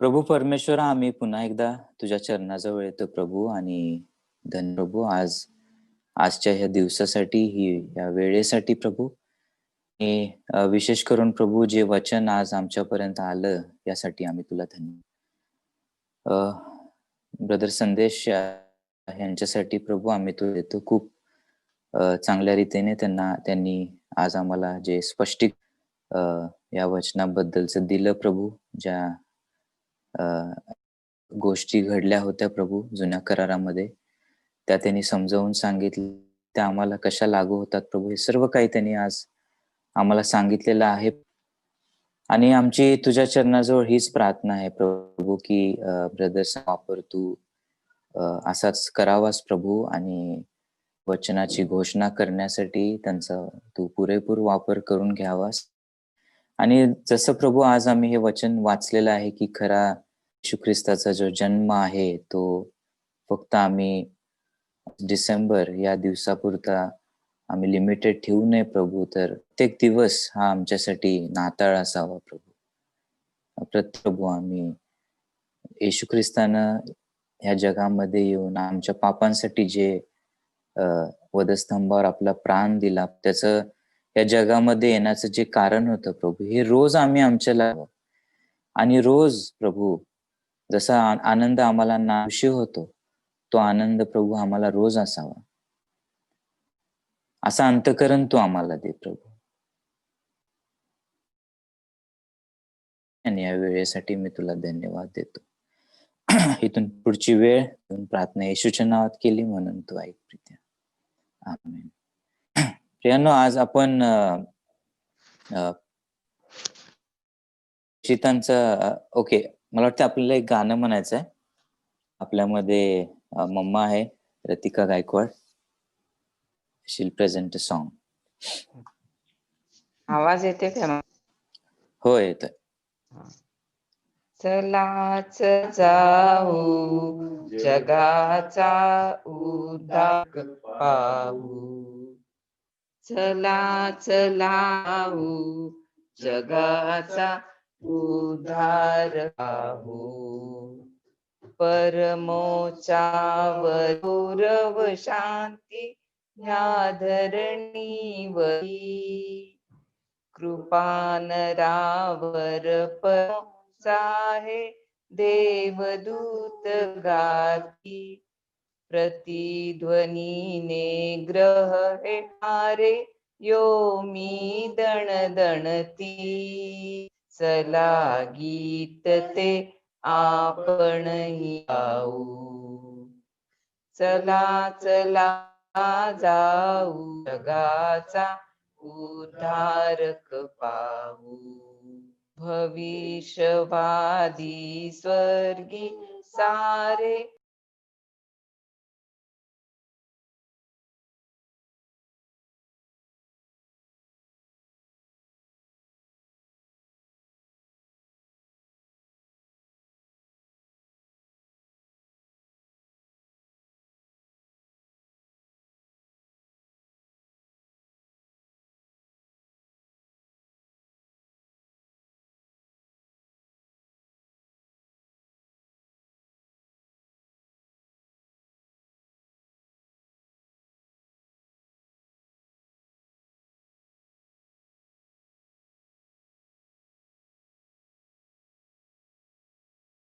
प्रभू परमेश्वरा, आम्ही पुन्हा एकदा तुझ्या चरणाजवळ येतो प्रभू, आणि प्रभू आजच्या ह्या दिवसासाठी, या वेळेसाठी प्रभू. आणि विशेष करून प्रभू जे वचन आज आमच्यापर्यंत आलं यासाठी आम्ही तुला ब्रदर संदेश यांच्यासाठी प्रभू आम्ही तुला देतो. खूप चांगल्या रीतीने त्यांनी आज आम्हाला जे या वचनाबद्दलचं दिलं प्रभू, ज्या गोष्टी घडल्या होत्या प्रभू जुन्या करारामध्ये, त्या त्यांनी समजावून सांगितलं, त्या आम्हाला कशा लागू होतात प्रभू, हे सर्व काही त्यांनी आज आम्हाला सांगितलेलं आहे. आणि आमची तुझ्या चरणाजवळ हीच प्रार्थना आहे प्रभू, की ब्रदर्स वापर तू असाच करावास प्रभू, आणि वचनाची घोषणा करण्यासाठी त्यांचा तू पुरेपूर वापर करून घ्यावास. आणि जसं प्रभू आज आम्ही हे वचन वाचलेलं आहे, की खरा येशू ख्रिस्ताचा जो जन्म आहे तो फक्त आम्ही डिसेंबर या दिवसापुरता आम्ही लिमिटेड ठेवू नये प्रभू, तर प्रत्येक दिवस हा आमच्यासाठी नाताळ असावा प्रभू. प्रभू, आम्ही येशू ख्रिस्तानं ह्या जगामध्ये येऊन आमच्या पापांसाठी जे वधस्तंभावर आपला प्राण दिला, त्याचं या जगामध्ये येण्याचं जे कारण होतं प्रभू, हे रोज आम्ही आमच्याला, आणि रोज प्रभू जसा आनंद आम्हाला नामशी होतो, तो आनंद प्रभू आम्हाला रोज असावा, असा अंतःकरण तू आम्हाला दे प्रभू. आणि या वेळेसाठी मी तुला धन्यवाद देतो. इथून पुढची वेळ प्रार्थना येशूच्या नावात केली म्हणून तू ऐक प्रित्या. आमेन. प्रियांनो, आज आपण ओके, मला वाटतं आपल्याला एक गाणं म्हणायचं आहे. आपल्यामध्ये मम्मा आहे, रतिका गायकवाड. शील प्रेझेंट अ सॉन्ग. आवाज येते का? हो, येतोय. चलाच जाऊ जगाचा उद्धार पाहू, चलाच लावू जगाचा उद्धार पाहू, परमोच्चावर गौरव शांती ह्या धरणीवरी, कृपानरावर आहे देवदूत गाती, प्रतिध्वनीने ग्रह हे हारे यो मी दणदणती, चला गीत ते आपणही गाऊ, चला चला जाऊ जगाचा उद्धारक पाहू, भविष्यवादी स्वर्गी सारे